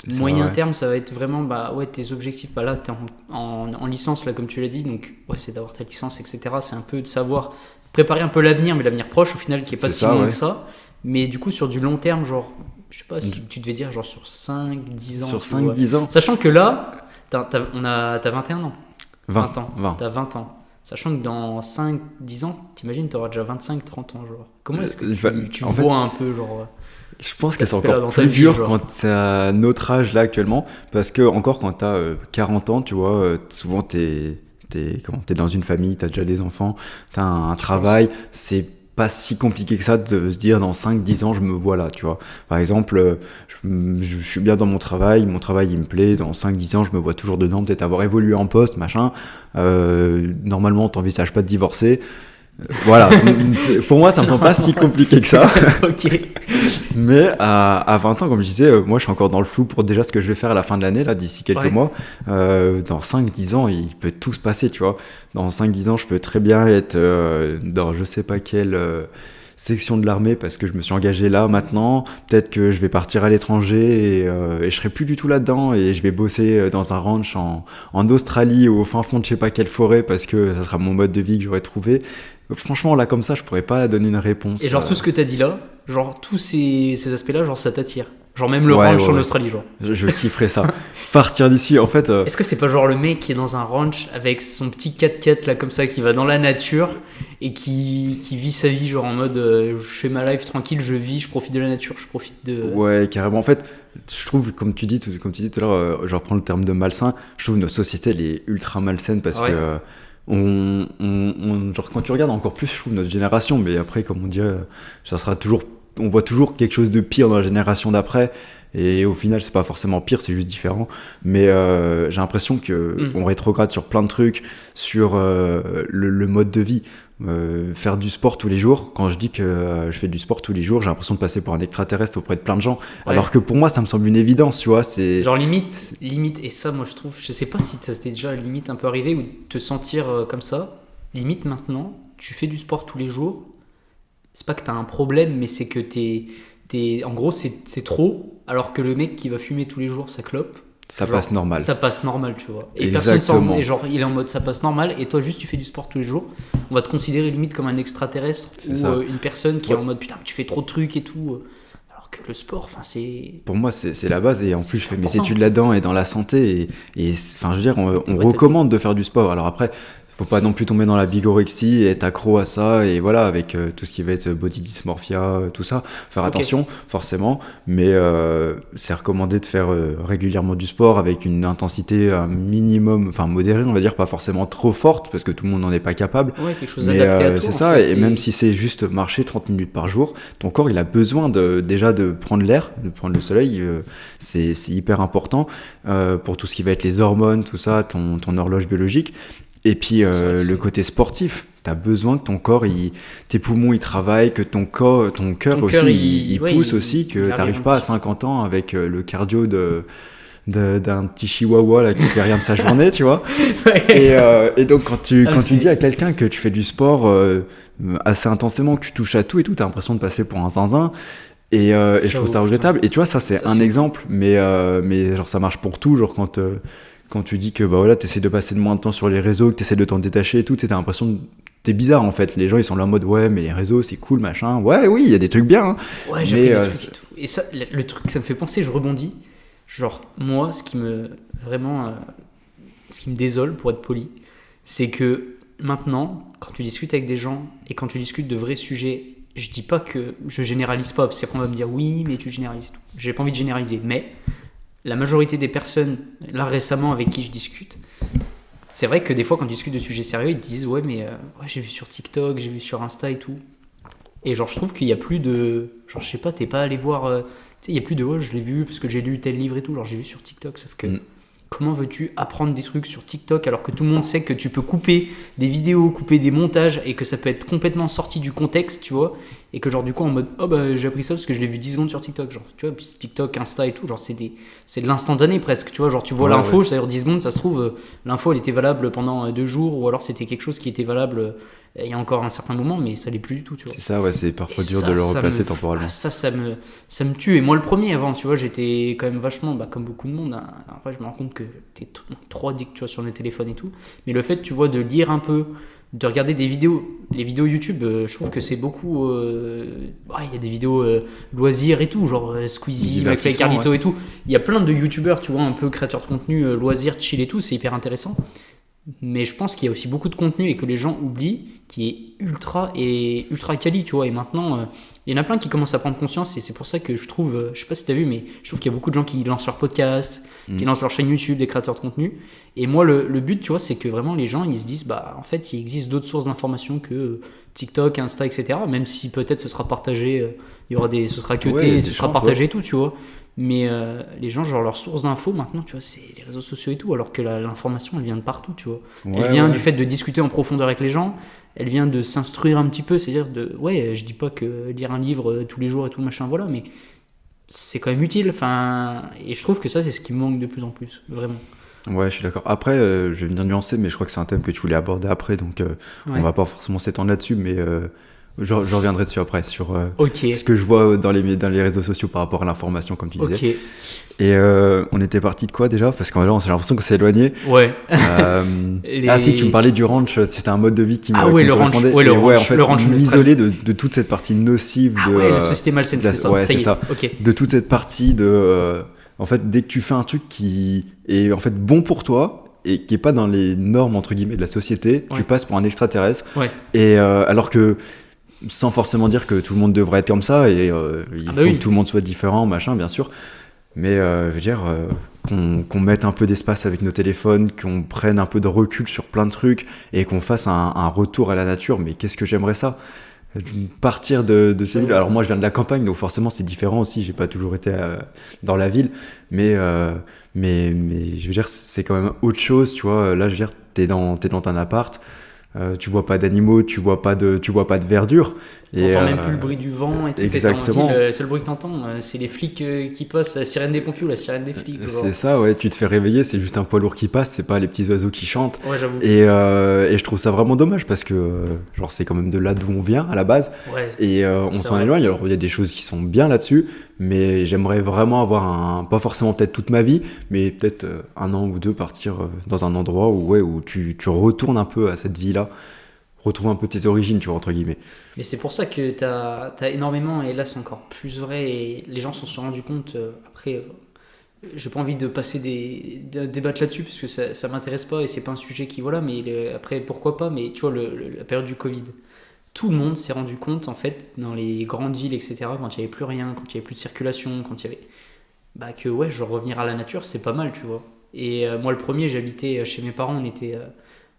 [SPEAKER 2] C'est
[SPEAKER 1] Moyen
[SPEAKER 2] vrai.
[SPEAKER 1] terme ça va être vraiment bah ouais tes objectifs. Bah là t'es en licence là comme tu l'as dit, donc ouais c'est d'avoir ta licence etc. C'est un peu de savoir préparer un peu l'avenir, mais l'avenir proche au final qui est pas
[SPEAKER 2] C'est
[SPEAKER 1] si
[SPEAKER 2] ça,
[SPEAKER 1] loin
[SPEAKER 2] ouais.
[SPEAKER 1] que ça. Mais du coup sur du long terme genre je sais pas si tu devais dire genre sur 5-10 ans.
[SPEAKER 2] Sur
[SPEAKER 1] tu vois.
[SPEAKER 2] 5-10 ans,
[SPEAKER 1] Sachant que là, t'as 21 ans.
[SPEAKER 2] 20
[SPEAKER 1] ans.
[SPEAKER 2] 20.
[SPEAKER 1] T'as 20 ans. Sachant que dans 5-10 ans, t'imagines, t'auras déjà 25-30 ans. Genre. Comment est-ce que tu
[SPEAKER 2] En
[SPEAKER 1] vois un peu, genre.
[SPEAKER 2] Je pense
[SPEAKER 1] cet
[SPEAKER 2] que c'est
[SPEAKER 1] aspect-là
[SPEAKER 2] encore
[SPEAKER 1] dans ta
[SPEAKER 2] plus
[SPEAKER 1] vie,
[SPEAKER 2] dur
[SPEAKER 1] genre.
[SPEAKER 2] quand c'est à notre âge là actuellement, parce que encore quand t'as 40 ans, tu vois, souvent t'es dans une famille, t'as déjà des enfants, t'as un travail, c'est pas si compliqué que ça de se dire dans 5-10 ans je me vois là, tu vois. Par exemple, je suis bien dans mon travail il me plaît, dans 5-10 ans je me vois toujours dedans, peut-être avoir évolué en poste, machin. Normalement t'envisages pas de divorcer. Voilà, pour moi ça me semble pas si compliqué que ça.
[SPEAKER 1] Ok.
[SPEAKER 2] Mais à 20 ans, comme je disais, moi je suis encore dans le flou pour déjà ce que je vais faire à la fin de l'année, là, d'ici quelques
[SPEAKER 1] Ouais.
[SPEAKER 2] mois. Dans 5-10 ans, il peut tout se passer, tu vois. Dans 5-10 ans, je peux très bien être dans je sais pas quelle section de l'armée parce que je me suis engagé là maintenant. Peut-être que je vais partir à l'étranger et je serai plus du tout là-dedans et je vais bosser dans un ranch en Australie ou au fin fond de je sais pas quelle forêt parce que ça sera mon mode de vie que j'aurais trouvé. Franchement, là, comme ça, je pourrais pas donner une réponse.
[SPEAKER 1] Et genre, tout ce que t'as dit là, genre, tous ces aspects-là, genre, ça t'attire. Genre, même le
[SPEAKER 2] Ouais,
[SPEAKER 1] ranch
[SPEAKER 2] ouais,
[SPEAKER 1] en
[SPEAKER 2] ouais.
[SPEAKER 1] Australie, genre.
[SPEAKER 2] Je kifferais ça. Partir d'ici, en fait.
[SPEAKER 1] Est-ce que c'est pas genre le mec qui est dans un ranch avec son petit 4x4 là, comme ça, qui va dans la nature et qui vit sa vie, genre, en mode je fais ma life tranquille, je vis, je profite de la nature, je profite de.
[SPEAKER 2] Ouais, carrément. En fait, je trouve, comme tu dis tout à l'heure, je reprends le terme de malsain. Je trouve que notre société, elle est ultra malsaine parce
[SPEAKER 1] Ouais.
[SPEAKER 2] que. Genre, quand tu regardes encore plus, je trouve notre génération, mais après, comme on dit, ça sera toujours. On voit toujours quelque chose de pire dans la génération d'après. Et au final, c'est pas forcément pire, c'est juste différent. Mais j'ai l'impression que on rétrograde sur plein de trucs, sur le mode de vie. Faire du sport tous les jours. Quand je dis que je fais du sport tous les jours, j'ai l'impression de passer pour un extraterrestre auprès de plein de gens.
[SPEAKER 1] Ouais.
[SPEAKER 2] Alors que pour moi, ça me semble une évidence, tu vois. C'est
[SPEAKER 1] Genre limite, et ça moi je trouve, je sais pas si ça t'est déjà limite un peu arrivé ou te sentir comme ça, limite maintenant, tu fais du sport tous les jours, c'est pas que t'as un problème, mais c'est que en gros c'est trop, alors que le mec qui va fumer tous les jours sa clope,
[SPEAKER 2] ça
[SPEAKER 1] genre,
[SPEAKER 2] passe normal.
[SPEAKER 1] ça passe normal, tu vois. Et
[SPEAKER 2] Exactement.
[SPEAKER 1] personne s'en, et genre il est en mode ça passe normal, et toi juste tu fais du sport tous les jours, on va te considérer limite comme un extraterrestre
[SPEAKER 2] C'est
[SPEAKER 1] ou
[SPEAKER 2] ça.
[SPEAKER 1] une personne qui
[SPEAKER 2] Ouais.
[SPEAKER 1] est en mode putain tu fais trop de trucs et tout. Alors que le sport, enfin c'est...
[SPEAKER 2] Pour moi, c'est la base. Et en
[SPEAKER 1] C'est
[SPEAKER 2] plus, je fais mes
[SPEAKER 1] important.
[SPEAKER 2] études là-dedans et dans la santé. Enfin, je veux dire, on
[SPEAKER 1] Ouais,
[SPEAKER 2] recommande de faire du sport. Alors après, faut pas non plus tomber dans la bigorexie et être accro à ça. Et voilà, avec tout ce qui va être body dysmorphia, tout ça. Faire
[SPEAKER 1] Ok.
[SPEAKER 2] attention, forcément. Mais c'est recommandé de faire régulièrement du sport avec une intensité un minimum, enfin modérée, on va dire, pas forcément trop forte, parce que tout le monde n'en est pas capable.
[SPEAKER 1] Ouais, quelque chose
[SPEAKER 2] Mais
[SPEAKER 1] adapté à toi.
[SPEAKER 2] c'est
[SPEAKER 1] en
[SPEAKER 2] ça,
[SPEAKER 1] fait,
[SPEAKER 2] et même si c'est juste marcher 30 minutes par jour, ton corps il a besoin déjà de prendre l'air, de prendre le soleil, c'est hyper important pour tout ce qui va être les hormones, tout ça, ton horloge biologique. Et puis
[SPEAKER 1] vrai que
[SPEAKER 2] le
[SPEAKER 1] c'est-
[SPEAKER 2] côté sportif, t'as besoin que ton corps, tes poumons ils travaillent, que ton cœur
[SPEAKER 1] Ton
[SPEAKER 2] aussi
[SPEAKER 1] cœur,
[SPEAKER 2] il
[SPEAKER 1] ouais,
[SPEAKER 2] pousse
[SPEAKER 1] il-
[SPEAKER 2] aussi,
[SPEAKER 1] il
[SPEAKER 2] que
[SPEAKER 1] arrive
[SPEAKER 2] t'arrives
[SPEAKER 1] un
[SPEAKER 2] pas à
[SPEAKER 1] petit-
[SPEAKER 2] 50 ans avec le cardio d'un petit chihuahua là qui fait rien de sa journée, tu vois. Et donc quand tu
[SPEAKER 1] c'est-
[SPEAKER 2] dis à quelqu'un que tu fais du sport assez intensément, que tu touches à tout et tout, t'as l'impression de passer pour un zinzin. Et je trouve
[SPEAKER 1] J'avoue,
[SPEAKER 2] ça regrettable. Et tu vois, ça c'est
[SPEAKER 1] Ça,
[SPEAKER 2] un
[SPEAKER 1] c'est-
[SPEAKER 2] exemple, mais genre ça marche pour tout. Genre quand tu dis que bah voilà, t'essaies de passer de moins de temps sur les réseaux, que t'essaies de t'en détacher et tout, t'as l'impression t'es bizarre en fait. Les gens ils sont là en mode ouais, mais les réseaux c'est cool, machin. Ouais, oui, il y a des trucs bien. Hein.
[SPEAKER 1] Ouais, j'ai
[SPEAKER 2] Mais,
[SPEAKER 1] appris des trucs et tout. Et ça, le truc, ça me fait penser, je rebondis. Genre, moi, ce qui me désole, pour être poli, c'est que maintenant, quand tu discutes avec des gens et quand tu discutes de vrais sujets, je dis pas que je généralise pas, parce qu'on va me dire oui, mais tu généralises et tout. J'ai pas envie de généraliser, mais la majorité des personnes, là récemment avec qui je discute, c'est vrai que des fois quand tu discutes de sujets sérieux, ils te disent ouais, mais ouais, j'ai vu sur TikTok, j'ai vu sur Insta et tout. Et genre, je trouve qu'il y a plus de. Genre, je sais pas, t'es pas allé voir. Tu sais, il y a plus de oh, je l'ai vu parce que j'ai lu tel livre et tout. Genre, j'ai vu sur TikTok, sauf que. Comment veux-tu apprendre des trucs sur TikTok alors que tout le monde sait que tu peux couper des vidéos, couper des montages et que ça peut être complètement sorti du contexte, tu vois, et que genre du coup en mode oh bah j'ai appris ça parce que je l'ai vu 10 secondes sur TikTok, genre tu vois, puis TikTok, Insta et tout, genre c'est de l'instantané presque, tu vois, genre tu vois l'info, ouais. C'est-à-dire 10 secondes, ça se trouve l'info elle était valable pendant 2 jours ou alors c'était quelque chose qui était valable il y a encore un certain moment, mais ça l'est plus du tout, tu vois.
[SPEAKER 2] C'est ça, ouais, c'est parfois dur de le replacer temporellement.
[SPEAKER 1] Ça me tue. Et moi, le premier, avant, tu vois, j'étais quand même vachement, comme beaucoup de monde. Hein. Après, je me rends compte que t'es trop addict, tu vois, sur le téléphone et tout. Mais le fait, tu vois, de lire un peu, de regarder des vidéos, les vidéos YouTube, je trouve que c'est beaucoup. Il y a des vidéos loisirs et tout, genre Squeezie, McFly et Carlito et tout. Il y a plein de YouTubeurs, tu vois, un peu créateurs de contenu, loisirs, chill et tout, c'est hyper intéressant. Mais je pense qu'il y a aussi beaucoup de contenu et que les gens oublient qui est ultra quali, tu vois. Et maintenant, il y en a plein qui commencent à prendre conscience et c'est pour ça que je trouve, je sais pas si t'as vu, mais je trouve qu'il y a beaucoup de gens qui lancent leur podcast, qui lancent leur chaîne YouTube, des créateurs de contenu. Et moi, le but, tu vois, c'est que vraiment les gens, ils se disent, en fait, il existe d'autres sources d'informations que TikTok, Insta, etc. Même si peut-être ce sera partagé, ce sera cuté, ce sera partagé et tout, tu vois. Mais les gens, genre leur source d'info maintenant, tu vois, c'est les réseaux sociaux et tout, alors que l'information, elle vient de partout, tu vois. Elle vient du fait de discuter en profondeur avec les gens, elle vient de s'instruire un petit peu, c'est-à-dire je dis pas que lire un livre tous les jours et tout machin, voilà, mais c'est quand même utile, et je trouve que ça, c'est ce qui me manque de plus en plus, vraiment.
[SPEAKER 2] Ouais, je suis d'accord. Après, je vais venir nuancer, mais je crois que c'est un thème que tu voulais aborder après, donc on va pas forcément s'étendre là-dessus, mais je reviendrai dessus après, sur ce que je vois dans les réseaux sociaux par rapport à l'information, comme tu disais. Et on était parti de quoi déjà ? Parce que là, j'ai l'impression qu'on s'est éloigné.
[SPEAKER 1] Ouais.
[SPEAKER 2] Ah si, tu me parlais du ranch, c'était un mode de vie qui me correspondait.
[SPEAKER 1] Ouais,
[SPEAKER 2] en fait, m'isoler de toute cette partie nocive.
[SPEAKER 1] La société malsaine, c'est ça.
[SPEAKER 2] Ouais, c'est ça. Okay. De toute cette partie de... en fait, dès que tu fais un truc qui est en fait bon pour toi, et qui est pas dans les normes, entre guillemets, de la société, tu passes pour un extraterrestre. Ouais. Et alors que... sans forcément dire que tout le monde devrait être comme ça et il faut que tout le monde soit différent, machin, bien sûr, mais je veux dire qu'on mette un peu d'espace avec nos téléphones, qu'on prenne un peu de recul sur plein de trucs et qu'on fasse un retour à la nature. Mais qu'est-ce que j'aimerais ça, partir de ces villes. Alors moi je viens de la campagne, donc forcément c'est différent aussi, j'ai pas toujours été dans la ville, mais je veux dire c'est quand même autre chose, tu vois. Là je veux dire t'es dans ton appart, tu vois pas d'animaux, tu vois pas de verdure.
[SPEAKER 1] T'entends même plus le bruit du vent et tout.
[SPEAKER 2] Exactement.
[SPEAKER 1] Le seul bruit que t'entends, c'est les flics qui passent, la sirène des pompiers ou la sirène des flics.
[SPEAKER 2] C'est ça, ouais. Tu te fais réveiller, c'est juste un poids lourd qui passe, c'est pas les petits oiseaux qui chantent.
[SPEAKER 1] Ouais, j'avoue.
[SPEAKER 2] Et je trouve ça vraiment dommage parce que genre c'est quand même de là d'où on vient à la base. Ouais, et on s'en éloigne. Alors il y a des choses qui sont bien là-dessus, mais j'aimerais vraiment avoir pas forcément peut-être toute ma vie, mais peut-être 1 an ou 2 partir dans un endroit où tu retournes un peu à cette vie-là. Retrouver un peu tes origines, tu vois, entre guillemets.
[SPEAKER 1] Mais c'est pour ça que t'as énormément, et là c'est encore plus vrai, et les gens s'en sont rendus compte, après, j'ai pas envie de passer de débattre là-dessus, parce que ça m'intéresse pas, et c'est pas un sujet qui, voilà, mais après, pourquoi pas, mais tu vois, la période du Covid, tout le monde s'est rendu compte, en fait, dans les grandes villes, etc., quand il y avait plus rien, quand il y avait plus de circulation, quand il y avait... que ouais, genre revenir à la nature, c'est pas mal, tu vois. Et moi, le premier, j'habitais chez mes parents, on était...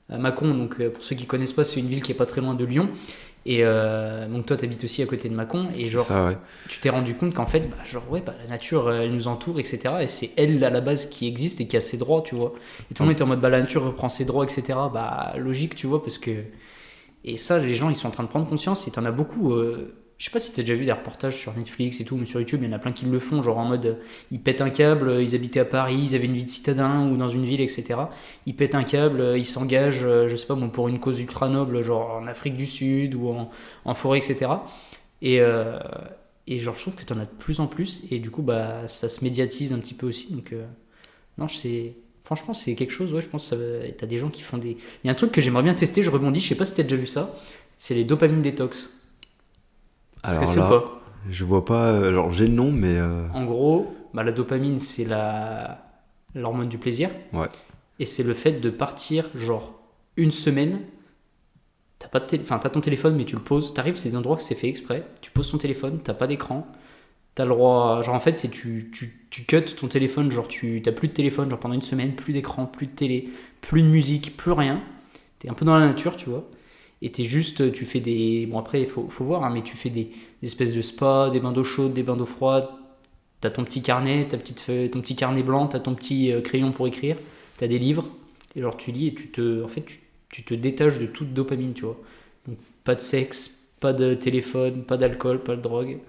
[SPEAKER 1] à Mâcon, donc pour ceux qui connaissent pas, c'est une ville qui est pas très loin de Lyon, et donc toi t'habites aussi à côté de Mâcon, et genre ça, ouais. Tu t'es rendu compte qu'en fait la nature elle nous entoure, etc., et c'est elle à la base qui existe et qui a ses droits, tu vois, et tout le monde est en mode la nature reprend ses droits, etc., logique, tu vois, parce que, et ça les gens ils sont en train de prendre conscience, et t'en as beaucoup, je sais pas si t'as déjà vu des reportages sur Netflix et tout, mais sur YouTube, il y en a plein qui le font, genre en mode, ils pètent un câble, ils habitaient à Paris, ils avaient une vie de citadin ou dans une ville, etc. Ils pètent un câble, ils s'engagent, je sais pas, pour une cause ultra noble, genre en Afrique du Sud ou en forêt, etc. Et genre, je trouve que t'en as de plus en plus, et du coup, ça se médiatise un petit peu aussi, donc non, franchement, c'est quelque chose, ouais, je pense que t'as des gens qui font des... Il y a un truc que j'aimerais bien tester, je rebondis, je sais pas si t'as déjà vu ça, c'est les dopamine détox.
[SPEAKER 2] Alors que c'est là, pas. Je vois pas, genre j'ai le nom, mais...
[SPEAKER 1] En gros, la dopamine, c'est l'hormone du plaisir.
[SPEAKER 2] Ouais.
[SPEAKER 1] Et c'est le fait de partir, genre, une semaine, t'as ton téléphone, mais tu le poses. T'arrives, c'est des endroits que c'est fait exprès. Tu poses ton téléphone, t'as pas d'écran. T'as le droit. Genre, en fait, c'est tu cut ton téléphone. Genre, t'as plus de téléphone, genre pendant une semaine, plus d'écran, plus de télé, plus de musique, plus rien. T'es un peu dans la nature, tu vois. Et tu fais des. Bon, après, il faut voir, hein, mais tu fais des espèces de spas, des bains d'eau chaude, des bains d'eau froide. T'as ton petit carnet, ton petit carnet blanc, t'as ton petit crayon pour écrire, t'as des livres. Et alors, tu lis et tu te détaches de toute dopamine, tu vois. Donc, pas de sexe, pas de téléphone, pas d'alcool, pas de drogue.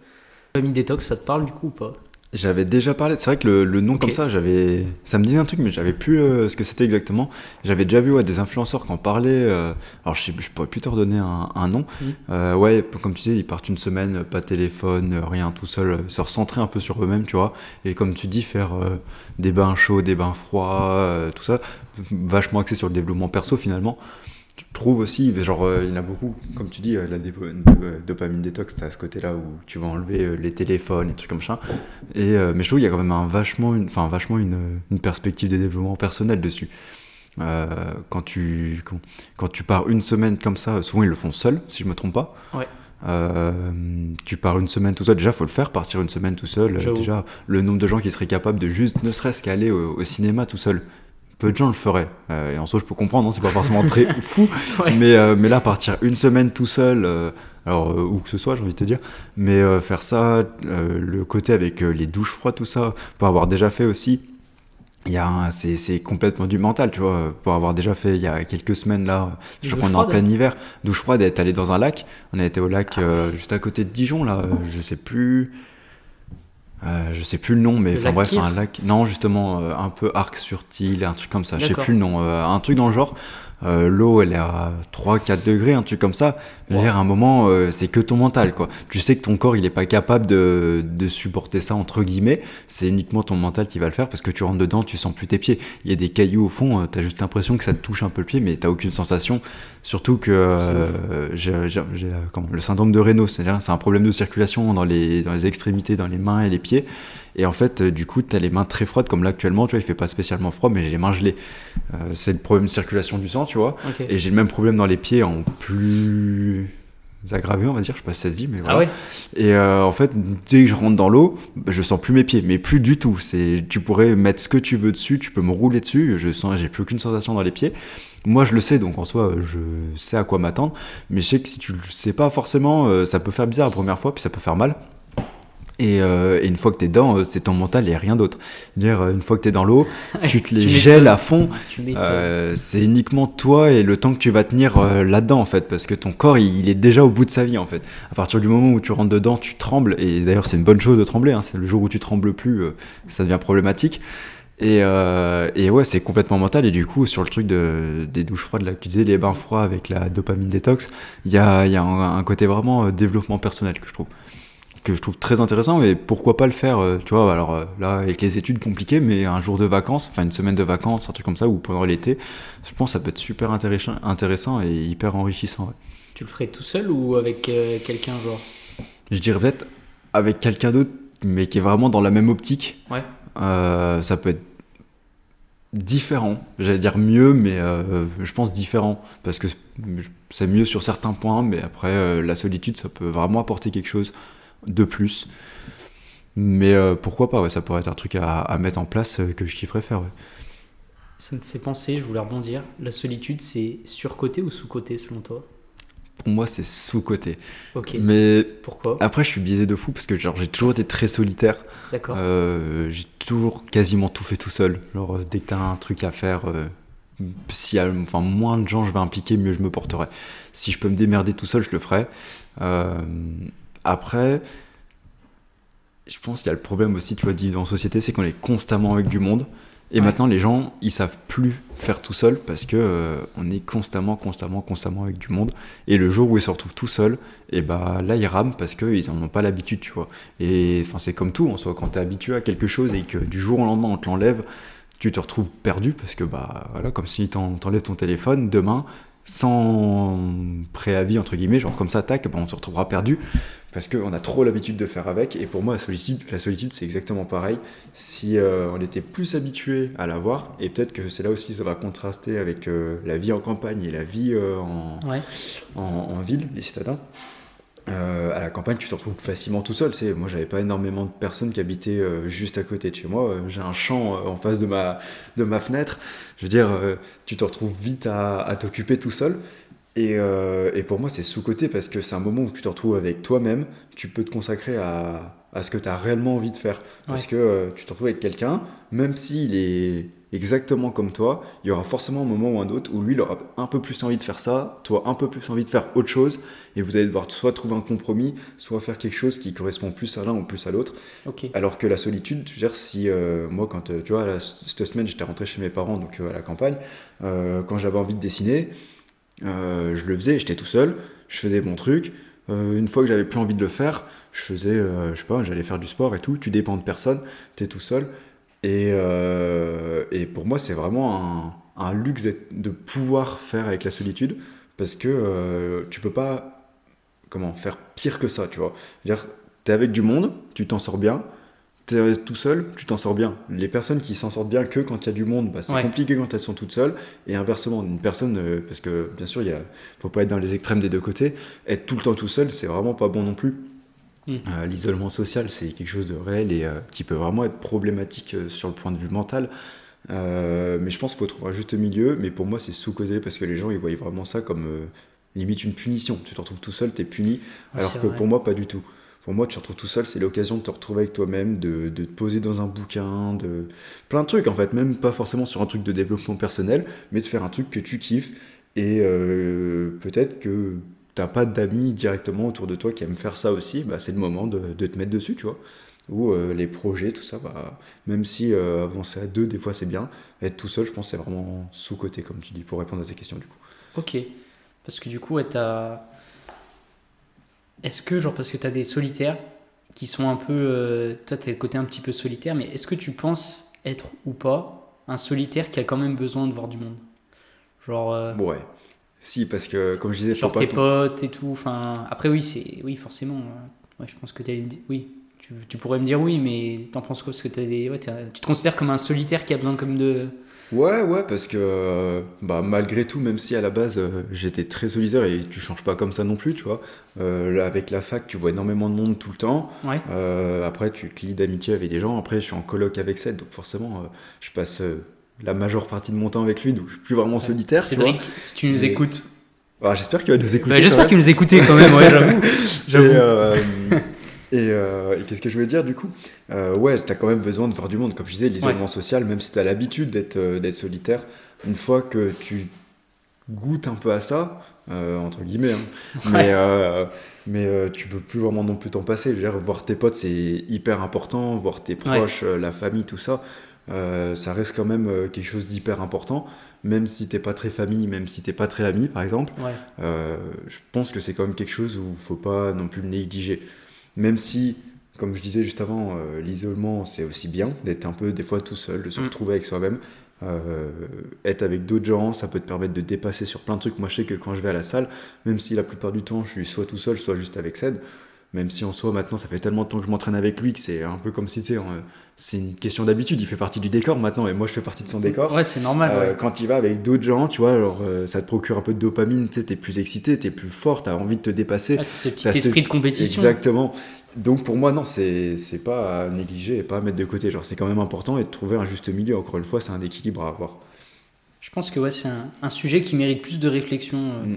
[SPEAKER 1] Dopamine détox, ça te parle du coup ou pas?
[SPEAKER 2] J'avais déjà parlé, c'est vrai que le nom comme
[SPEAKER 1] Ok.
[SPEAKER 2] ça, ça me disait un truc, mais j'avais plus ce que c'était exactement. J'avais déjà vu des influenceurs qui en parlaient, alors je pourrais plus te redonner un nom. Ouais, comme tu disais, ils partent une semaine, pas de téléphone, rien, tout seul, se recentrer un peu sur eux-mêmes, tu vois. Et comme tu dis, faire des bains chauds, des bains froids, tout ça, vachement axé sur le développement perso finalement. Je trouve aussi, genre, il y en a beaucoup, comme tu dis, dopamine détox, t'as ce côté-là où tu vas enlever les téléphones, les trucs comme ça. Mais je trouve qu'il y a quand même vachement une perspective de développement personnel dessus. Quand tu pars une semaine comme ça, souvent ils le font seuls, si je me trompe pas.
[SPEAKER 1] Ouais,
[SPEAKER 2] Tu pars une semaine tout seul, déjà faut le faire, partir une semaine tout seul.
[SPEAKER 1] j'avoue.
[SPEAKER 2] Déjà, le nombre de gens qui seraient capables de juste, ne serait-ce qu'aller au cinéma tout seul. Peu de gens le feraient. Et en soi, je peux comprendre, hein, c'est pas forcément très fou.
[SPEAKER 1] Ouais.
[SPEAKER 2] Mais là, partir une semaine tout seul, où que ce soit, j'ai envie de te dire, mais faire ça, le côté avec les douches froides, tout ça, pour avoir déjà fait aussi, c'est complètement du mental, tu vois. Pour avoir déjà fait il y a quelques semaines, là, je
[SPEAKER 1] Une
[SPEAKER 2] crois
[SPEAKER 1] douche
[SPEAKER 2] qu'on est en
[SPEAKER 1] froide?
[SPEAKER 2] plein hiver, douche froide, et être allé dans un lac. On a été au lac juste à côté de Dijon, là, je sais plus le nom, mais
[SPEAKER 1] Le
[SPEAKER 2] enfin
[SPEAKER 1] lac
[SPEAKER 2] bref, un
[SPEAKER 1] Kyr?
[SPEAKER 2] lac. Non, justement, un peu Arc-sur-Tille, un truc comme ça. Je sais
[SPEAKER 1] D'accord.
[SPEAKER 2] plus le nom. Un truc dans le genre. L'eau, elle est à 3-4 degrés, un truc comme ça. Je veux
[SPEAKER 1] Wow.
[SPEAKER 2] dire, à un moment, c'est que ton mental, quoi. Tu sais que ton corps, il est pas capable de supporter ça, entre guillemets. C'est uniquement ton mental qui va le faire parce que tu rentres dedans, tu sens plus tes pieds. Il y a des cailloux au fond, t'as juste l'impression que ça te touche un peu le pied, mais t'as aucune sensation. Surtout que
[SPEAKER 1] C'est ouf.
[SPEAKER 2] le syndrome de Raynaud, c'est-à-dire c'est un problème de circulation dans les extrémités, dans les mains et les pieds. Et en fait, du coup, t'as les mains très froides, comme là actuellement, tu vois, il fait pas spécialement froid, mais j'ai les mains gelées. C'est le problème de circulation du sang, tu vois.
[SPEAKER 1] Ok.
[SPEAKER 2] Et j'ai le même problème dans les pieds en plus aggravé, on va dire, je sais pas si ça se dit, mais
[SPEAKER 1] Ah
[SPEAKER 2] voilà.
[SPEAKER 1] ouais?
[SPEAKER 2] Et en fait, dès que je rentre dans l'eau, je sens plus mes pieds, mais plus du tout. Tu pourrais mettre ce que tu veux dessus, tu peux me rouler dessus, j'ai plus aucune sensation dans les pieds. Moi, je le sais, donc en soi, je sais à quoi m'attendre, mais je sais que si tu le sais pas forcément, ça peut faire bizarre la première fois, puis ça peut faire mal. Et une fois que t'es dedans, c'est ton mental et rien d'autre. C'est-à-dire, une fois que t'es dans l'eau, tu te les
[SPEAKER 1] Tu
[SPEAKER 2] gèles
[SPEAKER 1] m'étonnes.
[SPEAKER 2] à fond.
[SPEAKER 1] Tu m'étonnes.
[SPEAKER 2] C'est uniquement toi et le temps que tu vas tenir là-dedans, en fait, parce que ton corps, il est déjà au bout de sa vie, en fait. À partir du moment où tu rentres dedans, tu trembles. Et d'ailleurs, c'est une bonne chose de trembler. Hein, c'est le jour où tu trembles plus, ça devient problématique. Et ouais, c'est complètement mental. Et du coup, sur le truc des douches froides, là, que tu disais, les bains froids avec la dopamine détox, il y a un côté vraiment développement personnel que je trouve très intéressant. Et pourquoi pas le faire, tu vois, alors là, avec les études compliquées, mais un jour de vacances, enfin une semaine de vacances, un truc comme ça, ou pendant l'été, je pense que ça peut être super intéressant et hyper enrichissant. Ouais.
[SPEAKER 1] Tu le ferais tout seul ou avec quelqu'un, genre?
[SPEAKER 2] Je dirais peut-être avec quelqu'un d'autre, mais qui est vraiment dans la même optique.
[SPEAKER 1] Ouais.
[SPEAKER 2] Ça peut être différent, j'allais dire mieux, mais je pense différent, parce que c'est mieux sur certains points, mais après, la solitude, ça peut vraiment apporter quelque chose de plus. Mais pourquoi pas, ouais, ça pourrait être un truc à mettre en place que je kifferais faire. Ouais.
[SPEAKER 1] Ça me fait penser, je voulais rebondir. La solitude, c'est surcoté ou sous-coté selon toi?
[SPEAKER 2] Pour moi, c'est sous-côté.
[SPEAKER 1] Ok.
[SPEAKER 2] Mais
[SPEAKER 1] Pourquoi?
[SPEAKER 2] après, je suis biaisé de fou parce que genre, j'ai toujours été très solitaire.
[SPEAKER 1] D'accord.
[SPEAKER 2] J'ai toujours quasiment tout fait tout seul. Genre, dès que t'as un truc à faire, si y a, enfin, moins de gens je vais impliquer, mieux je me porterai. Si je peux me démerder tout seul, je le ferai. Euh, Après, je pense qu'il y a le problème aussi, tu vois, de vivre en société, c'est qu'on est constamment avec du monde. Et
[SPEAKER 1] Ouais.
[SPEAKER 2] maintenant, les gens, ils savent plus faire tout seul parce que on est constamment avec du monde. Et le jour où ils se retrouvent tout seuls, et bah là, ils rament parce qu'ils en ont pas l'habitude, tu vois. Et enfin, c'est comme tout, en soi, quand t'es habitué à quelque chose et que du jour au lendemain, on te l'enlève, tu te retrouves perdu parce que bah voilà, comme si t'enlèves ton téléphone, demain, sans préavis, entre guillemets, genre comme ça, tac, ben, on se retrouvera perdu parce qu'on a trop l'habitude de faire avec. Et pour moi, la solitude c'est exactement pareil. Si on était plus habitué à l'avoir, et peut-être que c'est là aussi ça va contraster avec la vie en campagne et la vie
[SPEAKER 1] Ouais.
[SPEAKER 2] en ville, les citadins. À la campagne, tu te retrouves facilement tout seul. Tu sais, moi, j'avais pas énormément de personnes qui habitaient juste à côté de chez moi. J'ai un champ en face de ma fenêtre. Je veux dire, tu te retrouves vite à t'occuper tout seul. Et pour moi, c'est sous-coté parce que c'est un moment où tu te retrouves avec toi-même. Tu peux te consacrer à ce que tu as réellement envie de faire. Parce
[SPEAKER 1] Ouais.
[SPEAKER 2] que tu te retrouves avec quelqu'un, même s'il est exactement comme toi, il y aura forcément un moment ou un autre où lui, il aura un peu plus envie de faire ça, toi, un peu plus envie de faire autre chose. Et vous allez devoir soit trouver un compromis, soit faire quelque chose qui correspond plus à l'un ou plus à l'autre.
[SPEAKER 1] Ok.
[SPEAKER 2] Alors que la solitude, je veux dire, si moi, quand tu vois, cette semaine, j'étais rentré chez mes parents, donc à la campagne, quand j'avais envie de dessiner, je le faisais, j'étais tout seul, je faisais mon truc. Une fois que j'avais plus envie de le faire, je faisais, je sais pas, j'allais faire du sport et tout. Tu dépends de personne, t'es tout seul. Et pour moi, c'est vraiment un luxe de pouvoir faire avec la solitude parce que tu peux pas comment faire pire que ça, tu vois. C'est-à-dire, t'es avec du monde, tu t'en sors bien. T'es tout seul, tu t'en sors bien. Les personnes qui s'en sortent bien que quand il y a du monde, bah, c'est
[SPEAKER 1] Ouais.
[SPEAKER 2] compliqué quand elles sont toutes seules. Et inversement, une personne, parce que bien sûr, faut pas être dans les extrêmes des deux côtés. Être tout le temps tout seul, c'est vraiment pas bon non plus.
[SPEAKER 1] Mm.
[SPEAKER 2] L'isolement social, c'est quelque chose de réel et qui peut vraiment être problématique sur le point de vue mental. Mais je pense qu'il faut trouver un juste milieu. Mais pour moi, c'est sous-coté parce que les gens, ils voient vraiment ça comme limite une punition. Tu te retrouves tout seul, t'es puni.
[SPEAKER 1] Ouais,
[SPEAKER 2] Alors
[SPEAKER 1] c'est
[SPEAKER 2] que
[SPEAKER 1] vrai.
[SPEAKER 2] pour moi, pas du tout. Pour moi, tu te retrouves tout seul, c'est l'occasion de te retrouver avec toi-même, de te poser dans un bouquin, de plein de trucs en fait, même pas forcément sur un truc de développement personnel, mais de faire un truc que tu kiffes. Et peut-être que t'as pas d'amis directement autour de toi qui aiment faire ça aussi, bah, c'est le moment de te mettre dessus, tu vois. Ou les projets, tout ça, bah, même si avancer à deux, des fois c'est bien, être tout seul, je pense que c'est vraiment sous-côté, comme tu dis, pour répondre à tes questions du coup.
[SPEAKER 1] Ok. Parce que du coup, ouais, est-ce que, genre, parce que t'as des solitaires qui sont un peu. Toi, t'as le côté un petit peu solitaire, mais est-ce que tu penses être ou pas un solitaire qui a quand même besoin de voir du monde? Genre,
[SPEAKER 2] Ouais. Si, parce que comme je disais, faut
[SPEAKER 1] genre
[SPEAKER 2] pas
[SPEAKER 1] tes
[SPEAKER 2] tout.
[SPEAKER 1] potes et tout. Enfin, après, oui, c'est. Oui, forcément. Ouais, je pense que oui. Tu pourrais me dire oui, mais t'en penses quoi? Parce que tu te considères comme un solitaire qui a besoin comme de.
[SPEAKER 2] Ouais, ouais, parce que bah, malgré tout, même si à la base j'étais très solitaire et tu changes pas comme ça non plus, tu vois. Là, avec la fac, tu vois énormément de monde tout le temps.
[SPEAKER 1] Ouais.
[SPEAKER 2] Après, tu te lis d'amitié avec des gens. Après, je suis en coloc avec Seth, donc forcément, je passe la majeure partie de mon temps avec lui, donc je suis plus vraiment
[SPEAKER 1] Ouais.
[SPEAKER 2] solitaire, tu vois.
[SPEAKER 1] Cédric, si tu nous
[SPEAKER 2] Et
[SPEAKER 1] écoutes.
[SPEAKER 2] bah, j'espère qu'il va nous
[SPEAKER 1] Bah,
[SPEAKER 2] écouter quand
[SPEAKER 1] j'espère
[SPEAKER 2] même.
[SPEAKER 1] qu'il nous écoutait quand même, ouais, j'avoue.
[SPEAKER 2] Et,
[SPEAKER 1] J'avoue.
[SPEAKER 2] et qu'est-ce que je voulais dire du coup? Ouais, t'as quand même besoin de voir du monde. Comme je disais,
[SPEAKER 1] Ouais.
[SPEAKER 2] l'isolement social, même si t'as l'habitude d'être solitaire, une fois que tu goûtes un peu à ça, entre guillemets, hein,
[SPEAKER 1] Ouais.
[SPEAKER 2] mais tu peux plus vraiment non plus t'en passer. Je veux dire, voir tes potes, c'est hyper important, voir tes
[SPEAKER 1] Ouais.
[SPEAKER 2] proches, la famille, tout ça, ça reste quand même quelque chose d'hyper important. Même si t'es pas très famille, même si t'es pas très ami, par exemple,
[SPEAKER 1] Ouais.
[SPEAKER 2] je pense que c'est quand même quelque chose où faut pas non plus le négliger. Même si, comme je disais juste avant, l'isolement c'est aussi bien d'être un peu des fois tout seul, de se
[SPEAKER 1] Mm.
[SPEAKER 2] retrouver avec soi-même. Euh, Être avec d'autres gens, ça peut te permettre de dépasser sur plein de trucs. Moi, je sais que quand je vais à la salle, même si la plupart du temps je suis soit tout seul, soit juste avec Ced, même si en soi maintenant ça fait tellement de temps que je m'entraîne avec lui que c'est un peu comme si tu sais, c'est une question d'habitude. Il fait partie du décor maintenant et moi je fais partie de son décor.
[SPEAKER 1] Ouais, c'est normal, ouais.
[SPEAKER 2] Quand il va avec d'autres gens, tu vois, alors ça te procure un peu de dopamine, tu sais, t'es plus excité, t'es plus fort, t'as envie de te dépasser.
[SPEAKER 1] Ah, t'as ce
[SPEAKER 2] Ça
[SPEAKER 1] petit
[SPEAKER 2] se-
[SPEAKER 1] esprit de compétition.
[SPEAKER 2] Exactement. Donc pour moi, non, c'est pas à négliger et pas à mettre de côté. Genre, c'est quand même important et de trouver un juste milieu. Encore une fois, c'est un équilibre à avoir.
[SPEAKER 1] Je pense que ouais, c'est un sujet qui mérite plus de réflexion
[SPEAKER 2] Mm.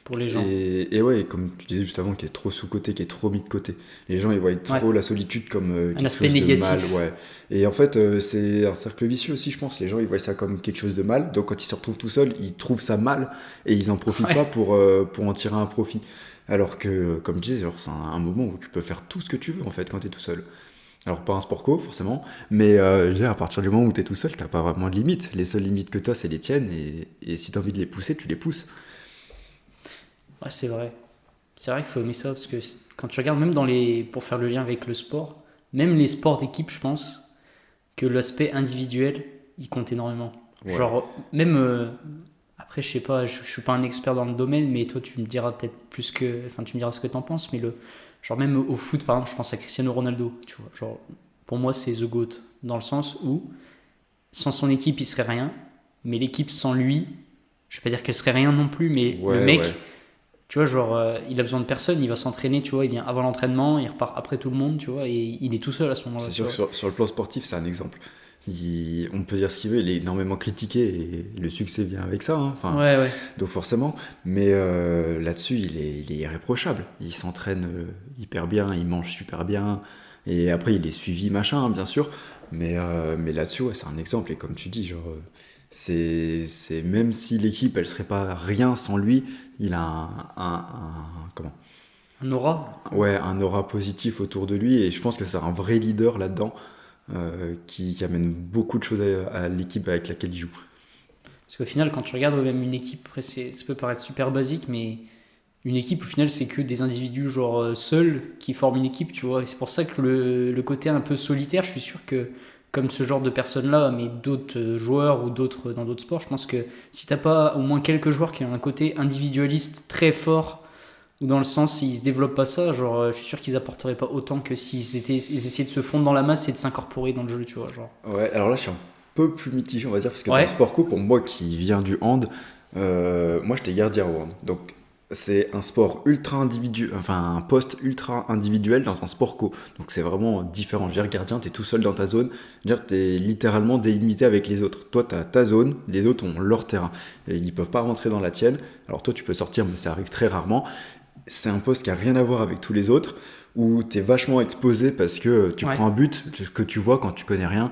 [SPEAKER 1] pour les gens.
[SPEAKER 2] Et ouais, comme tu disais juste avant, qui est trop sous-côté, qui est trop mis de côté. Les gens, ils voient
[SPEAKER 1] Ouais.
[SPEAKER 2] trop la solitude comme
[SPEAKER 1] Un
[SPEAKER 2] quelque
[SPEAKER 1] aspect
[SPEAKER 2] chose de
[SPEAKER 1] négatif.
[SPEAKER 2] mal. Ouais. Et en fait, c'est un cercle vicieux aussi, je pense. Les gens, ils voient ça comme quelque chose de mal. Donc quand ils se retrouvent tout seuls, ils trouvent ça mal et ils en profitent
[SPEAKER 1] Ouais.
[SPEAKER 2] pas pour en tirer un profit. Alors que, comme je disais, genre, c'est un moment où tu peux faire tout ce que tu veux, en fait, quand tu es tout seul. Alors, pas un sport co, forcément, mais je veux dire, à partir du moment où tu es tout seul, t'as pas vraiment de limites. Les seules limites que tu as, c'est les tiennes, et si tu as envie de les pousser, tu les pousses.
[SPEAKER 1] Ouais, c'est vrai. C'est vrai qu'il faut aimer ça parce que quand tu regardes même dans les pour faire le lien avec le sport, même les sports d'équipe, je pense que l'aspect individuel, il compte énormément.
[SPEAKER 2] Ouais.
[SPEAKER 1] Genre même Après, je sais pas, je suis pas un expert dans le domaine, mais toi, tu me diras peut-être plus que. Enfin, tu me diras ce que t'en penses, mais genre, même au foot, par exemple, je pense à Cristiano Ronaldo, tu vois. Genre, pour moi, c'est The GOAT, dans le sens où, sans son équipe, il serait rien, mais l'équipe sans lui, je vais pas dire qu'elle serait rien non plus, mais le
[SPEAKER 2] Ouais,
[SPEAKER 1] mec,
[SPEAKER 2] ouais.
[SPEAKER 1] tu vois, genre, il a besoin de personne, il va s'entraîner, tu vois, il vient avant l'entraînement, il repart après tout le monde, tu vois, et il est tout seul à ce moment-là,
[SPEAKER 2] C'est
[SPEAKER 1] tu
[SPEAKER 2] sûr que
[SPEAKER 1] vois.
[SPEAKER 2] sur le plan sportif, c'est un exemple. On peut dire ce qu'il veut, il est énormément critiqué et le succès vient avec ça, hein. Enfin,
[SPEAKER 1] Ouais, ouais.
[SPEAKER 2] donc forcément. Mais là-dessus, il est irréprochable. Il s'entraîne hyper bien, il mange super bien. Et après, il est suivi, machin, hein, bien sûr. Mais là-dessus, ouais, c'est un exemple. Et comme tu dis, genre, c'est même si l'équipe, elle serait pas rien sans lui, il a comment?
[SPEAKER 1] Un aura.
[SPEAKER 2] Ouais, un aura positif autour de lui. Et je pense que c'est un vrai leader là-dedans qui amène beaucoup de choses à l'équipe avec laquelle il joue.
[SPEAKER 1] Parce qu'au final, quand tu regardes même une équipe, après, ça peut paraître super basique, mais une équipe, au final, c'est que des individus, genre seuls, qui forment une équipe, tu vois. Et c'est pour ça que le côté un peu solitaire, je suis sûr que, comme ce genre de personnes-là, mais d'autres joueurs ou d'autres dans d'autres sports, je pense que si t'as pas au moins quelques joueurs qui ont un côté individualiste très fort, ou dans le sens, s'ils se développent pas ça, genre, je suis sûr qu'ils apporteraient pas autant que ils essayaient de se fondre dans la masse et de s'incorporer dans le jeu, tu vois. Genre.
[SPEAKER 2] Ouais, alors là, je suis un peu plus mitigé, on va dire, parce que dans le
[SPEAKER 1] Ouais,
[SPEAKER 2] sport co, pour moi qui viens du hand, moi j'étais gardien au hand. Donc c'est un sport ultra individuel, enfin un poste ultra individuel dans un sport co. Donc c'est vraiment différent. Je veux dire, gardien, t'es tout seul dans ta zone. Je veux dire, t'es littéralement délimité avec les autres. Toi, t'as ta zone, les autres ont leur terrain. Et ils peuvent pas rentrer dans la tienne. Alors toi, tu peux sortir, mais ça arrive très rarement. C'est un poste qui a rien à voir avec tous les autres, où tu es vachement exposé parce que tu
[SPEAKER 1] ouais.
[SPEAKER 2] prends un but, ce que tu vois quand tu connais rien.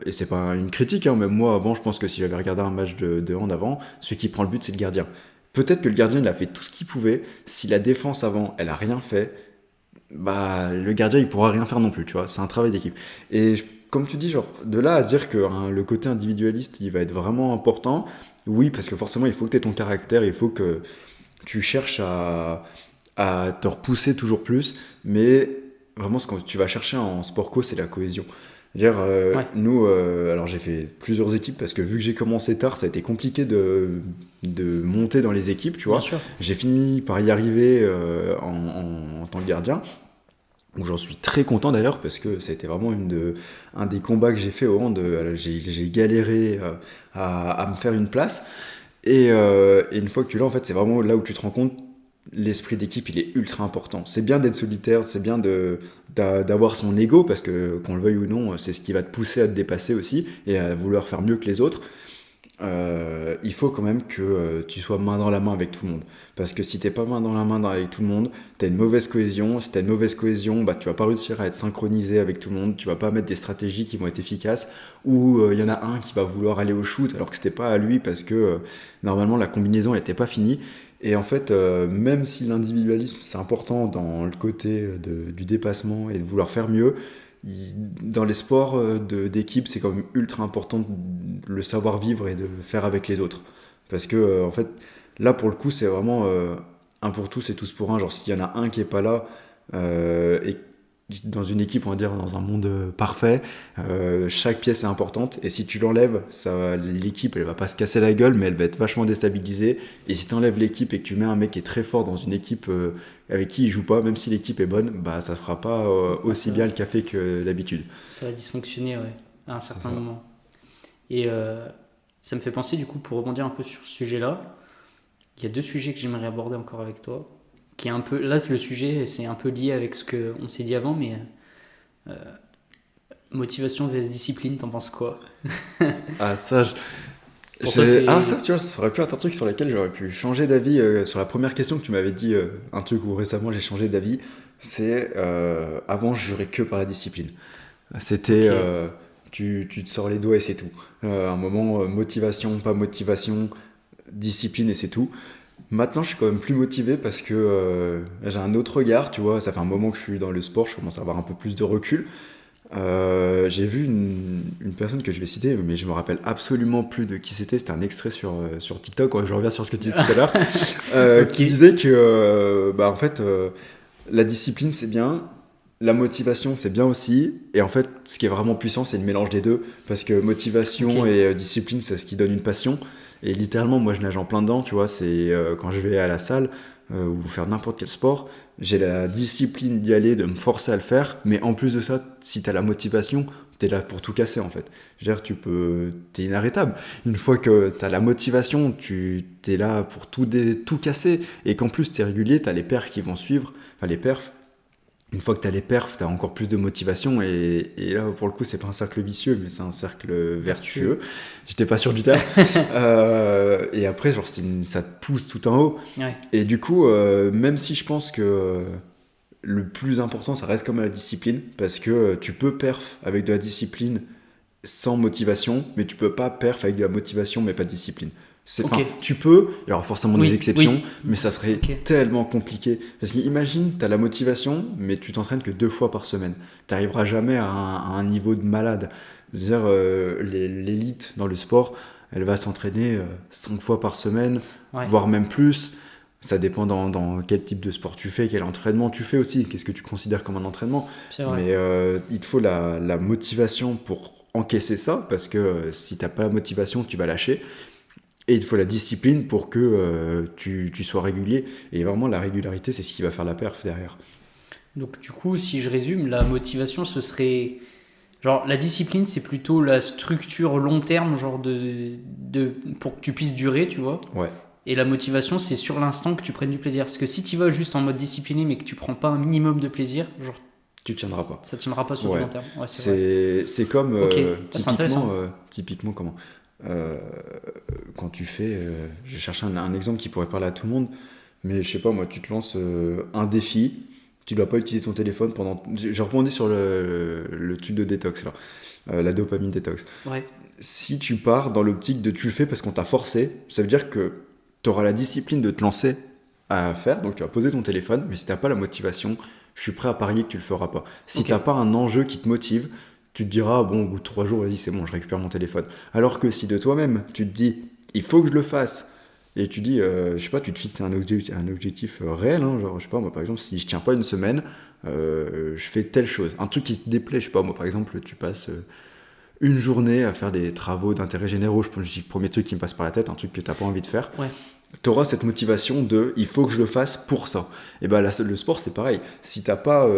[SPEAKER 2] Et c'est pas une critique, hein, même moi avant, je pense que si j'avais regardé un match de hand avant, celui qui prend le but, c'est le gardien. Peut-être que le gardien, il a fait tout ce qu'il pouvait. Si la défense avant, elle a rien fait, bah le gardien, il pourra rien faire non plus, tu vois. C'est un travail d'équipe. Et comme tu dis, genre, de là à dire que hein, le côté individualiste, il va être vraiment important, oui, parce que forcément, il faut que tu aies ton caractère, il faut que tu cherches à te repousser toujours plus, mais vraiment ce que tu vas chercher en sport co, c'est la cohésion. C'est-à-dire,
[SPEAKER 1] Ouais,
[SPEAKER 2] nous, alors j'ai fait plusieurs équipes parce que vu que j'ai commencé tard, ça a été compliqué de monter dans les équipes, tu
[SPEAKER 1] bien
[SPEAKER 2] vois.
[SPEAKER 1] sûr.
[SPEAKER 2] J'ai fini par y arriver en tant que gardien, où j'en suis très content d'ailleurs parce que ça a été vraiment un des combats que j'ai fait au hand. J'ai galéré à me faire une place. Et une fois que tu l'as, en fait, c'est vraiment là où tu te rends compte, l'esprit d'équipe, il est ultra important. C'est bien d'être solitaire, c'est bien d'avoir son ego, parce que qu'on le veuille ou non, c'est ce qui va te pousser à te dépasser aussi, et à vouloir faire mieux que les autres. Il faut quand même que tu sois main dans la main avec tout le monde. Parce que si t'es pas main dans la main avec tout le monde, t'as une mauvaise cohésion. Si t'as une mauvaise cohésion, bah, tu vas pas réussir à être synchronisé avec tout le monde. Tu vas pas mettre des stratégies qui vont être efficaces. Ou il y en a un qui va vouloir aller au shoot alors que c'était pas à lui parce que normalement la combinaison elle était pas finie. Et en fait, même si l'individualisme c'est important dans le côté du dépassement et de vouloir faire mieux, dans les sports d'équipe, c'est quand même ultra important de le savoir vivre et de faire avec les autres. Parce que, en fait, là, pour le coup, c'est vraiment un pour tous et tous pour un. Genre, s'il y en a un qui est pas là, et dans une équipe, on va dire, dans un monde parfait, chaque pièce est importante. Et si tu l'enlèves, l'équipe, elle va pas se casser la gueule, mais elle va être vachement déstabilisée. Et si tu enlèves l'équipe et que tu mets un mec qui est très fort dans une équipe avec qui il joue pas, même si l'équipe est bonne, bah ça fera pas
[SPEAKER 1] Ouais,
[SPEAKER 2] aussi bien le café que d'habitude.
[SPEAKER 1] ça va dysfonctionner, ouais, à un
[SPEAKER 2] C'est
[SPEAKER 1] certain
[SPEAKER 2] ça.
[SPEAKER 1] moment. Et ça me fait penser, du coup, pour rebondir un peu sur ce sujet-là, il y a deux sujets que j'aimerais aborder encore avec toi. Qui est un peu, là, le sujet, c'est un peu lié avec ce qu'on s'est dit avant, mais motivation vs discipline, t'en penses quoi?
[SPEAKER 2] Ah, ça,
[SPEAKER 1] Pour toi, c'est.
[SPEAKER 2] ah, ça, tu vois, ça aurait pu être un truc sur lequel j'aurais pu changer d'avis. Sur la première question que tu m'avais dit, un truc où récemment j'ai changé d'avis, c'est avant, je jurais que par la discipline. C'était,
[SPEAKER 1] Ok.
[SPEAKER 2] tu te sors les doigts et c'est tout. Un moment, motivation, pas motivation, discipline et c'est tout. Maintenant, je suis quand même plus motivé parce que j'ai un autre regard, tu vois. Ça fait un moment que je suis dans le sport, je commence à avoir un peu plus de recul. J'ai vu une personne que je vais citer, mais je me rappelle absolument plus de qui c'était. C'était un extrait sur TikTok. Ouais, je reviens sur ce que tu disais tout à l'heure,
[SPEAKER 1] Ok.
[SPEAKER 2] qui disait que, bah, en fait, la discipline c'est bien, La motivation, c'est bien aussi. Et en fait, ce qui est vraiment puissant, c'est le mélange des deux. Parce que motivation
[SPEAKER 1] Ok.
[SPEAKER 2] et discipline, c'est ce qui donne une passion. Et littéralement, moi, je nage en plein dedans. Tu vois, c'est quand je vais à la salle ou faire n'importe quel sport, j'ai la discipline d'y aller, de me forcer à le faire. Mais en plus de ça, si tu as la motivation, tu es là pour tout casser, en fait. Je veux dire, t'es inarrêtable. Une fois que tu as la motivation, tu es là pour tout casser. Et qu'en plus, tu es régulier, tu as les perfs qui vont suivre. Enfin, les perfs. Une fois que tu as les perfs, tu as encore plus de motivation. Et là, pour le coup, c'est pas un cercle vicieux, mais c'est un cercle vertueux. J'étais pas sûr du terme. Et après, genre, ça te pousse tout en haut.
[SPEAKER 1] Ouais.
[SPEAKER 2] Et du coup, même si je pense que le plus important, ça reste comme la discipline, parce que tu peux perf avec de la discipline sans motivation, mais tu peux pas perf avec de la motivation, mais pas de discipline.
[SPEAKER 1] Ok.
[SPEAKER 2] Tu peux, il y aura forcément
[SPEAKER 1] Oui,
[SPEAKER 2] des exceptions,
[SPEAKER 1] oui.
[SPEAKER 2] mais ça serait
[SPEAKER 1] Ok.
[SPEAKER 2] tellement compliqué. Parce qu'imagine, tu as la motivation, mais tu t'entraînes que 2 fois par semaine. Tu n'arriveras jamais à un niveau de malade. C'est-à-dire, l'élite dans le sport, elle va s'entraîner 5 fois par semaine,
[SPEAKER 1] Ouais.
[SPEAKER 2] voire même plus. Ça dépend dans quel type de sport tu fais, quel entraînement tu fais aussi, qu'est-ce que tu considères comme un entraînement.
[SPEAKER 1] C'est vrai.
[SPEAKER 2] Mais il te faut la motivation pour encaisser ça, parce que si t'as pas la motivation, tu vas lâcher. Et il te faut la discipline pour que tu sois régulier. Et vraiment, la régularité, c'est ce qui va faire la perf derrière.
[SPEAKER 1] Donc du coup, si je résume, la motivation, ce serait... Genre, la discipline, c'est plutôt la structure long terme, genre pour que tu puisses durer, tu vois.
[SPEAKER 2] Ouais,
[SPEAKER 1] Et la motivation, c'est sur l'instant que tu prennes du plaisir. Parce que si tu vas juste en mode discipliné, mais que tu prends pas un minimum de plaisir, genre,
[SPEAKER 2] tu tiendras pas.
[SPEAKER 1] ça tiendra pas sur du
[SPEAKER 2] Ouais.
[SPEAKER 1] long terme. Ouais, c'est vrai.
[SPEAKER 2] C'est comme
[SPEAKER 1] Ok, ça, c'est intéressant.
[SPEAKER 2] typiquement comment euh, quand tu fais, je cherche un exemple qui pourrait parler à tout le monde, mais je sais pas moi, tu te lances un défi, tu dois pas utiliser ton téléphone pendant. Je rebondis sur le truc de détox là, la dopamine détox.
[SPEAKER 1] Ouais,
[SPEAKER 2] Si tu pars dans l'optique de tu le fais parce qu'on t'a forcé, ça veut dire que tu auras la discipline de te lancer à faire, donc tu vas poser ton téléphone, mais si t'as pas la motivation, je suis prêt à parier que tu le feras pas. Si
[SPEAKER 1] ok.
[SPEAKER 2] t'as pas un enjeu qui te motive, tu te diras, bon, au bout de 3 jours, vas-y, c'est bon, je récupère mon téléphone. Alors que si de toi-même, tu te dis, il faut que je le fasse, et tu dis, je sais pas, tu te fixes un objectif réel, hein, genre, je sais pas, moi, par exemple, si je tiens pas une semaine, je fais telle chose. Un truc qui te déplaît, je sais pas, moi, par exemple, tu passes une journée à faire des travaux d'intérêt généraux, je pense que c'est le premier truc qui me passe par la tête, un truc que t'as pas envie de faire.
[SPEAKER 1] Ouais.
[SPEAKER 2] Tu auras cette motivation de il faut que je le fasse pour ça. Et ben le sport c'est pareil. Si t'as pas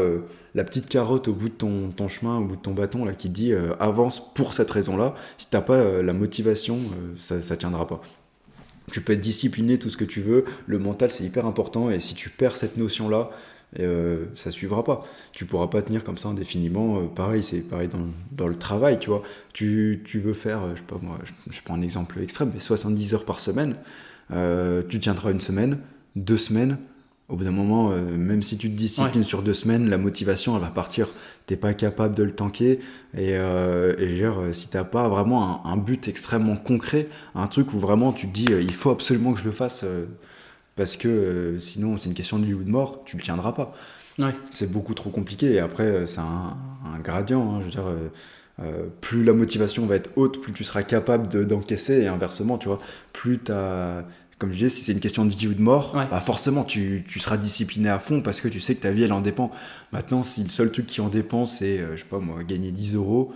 [SPEAKER 2] la petite carotte au bout de ton chemin, au bout de ton bâton là qui te dit avance pour cette raison-là, si t'as pas la motivation, ça tiendra pas. Tu peux être discipliné tout ce que tu veux, le mental c'est hyper important et si tu perds cette notion-là, ça suivra pas. Tu pourras pas tenir comme ça indéfiniment. Pareil, c'est pareil dans le travail, tu vois. Tu veux faire, je sais pas moi, je prends un exemple extrême, mais 70 heures par semaine. Tu tiendras une semaine, 2 semaines. Au bout d'un moment, même si tu te disciplines sur 2 semaines, la motivation elle va partir. T'es pas capable de le tanker. Et je veux dire, si t'as pas vraiment un but extrêmement concret, un truc où vraiment tu te dis il faut absolument que je le fasse parce que sinon c'est une question de vie ou de mort, tu le tiendras pas.
[SPEAKER 1] Ouais.
[SPEAKER 2] C'est beaucoup trop compliqué. Et après, c'est un gradient. Hein, je veux dire, plus la motivation va être haute, plus tu seras capable d'encaisser. Et inversement, tu vois, plus t'as. Comme je disais, si c'est une question de vie ou de mort,
[SPEAKER 1] Ouais.
[SPEAKER 2] bah forcément tu seras discipliné à fond parce que tu sais que ta vie elle en dépend. Maintenant, si le seul truc qui en dépend c'est, je sais pas moi, gagner 10 euros,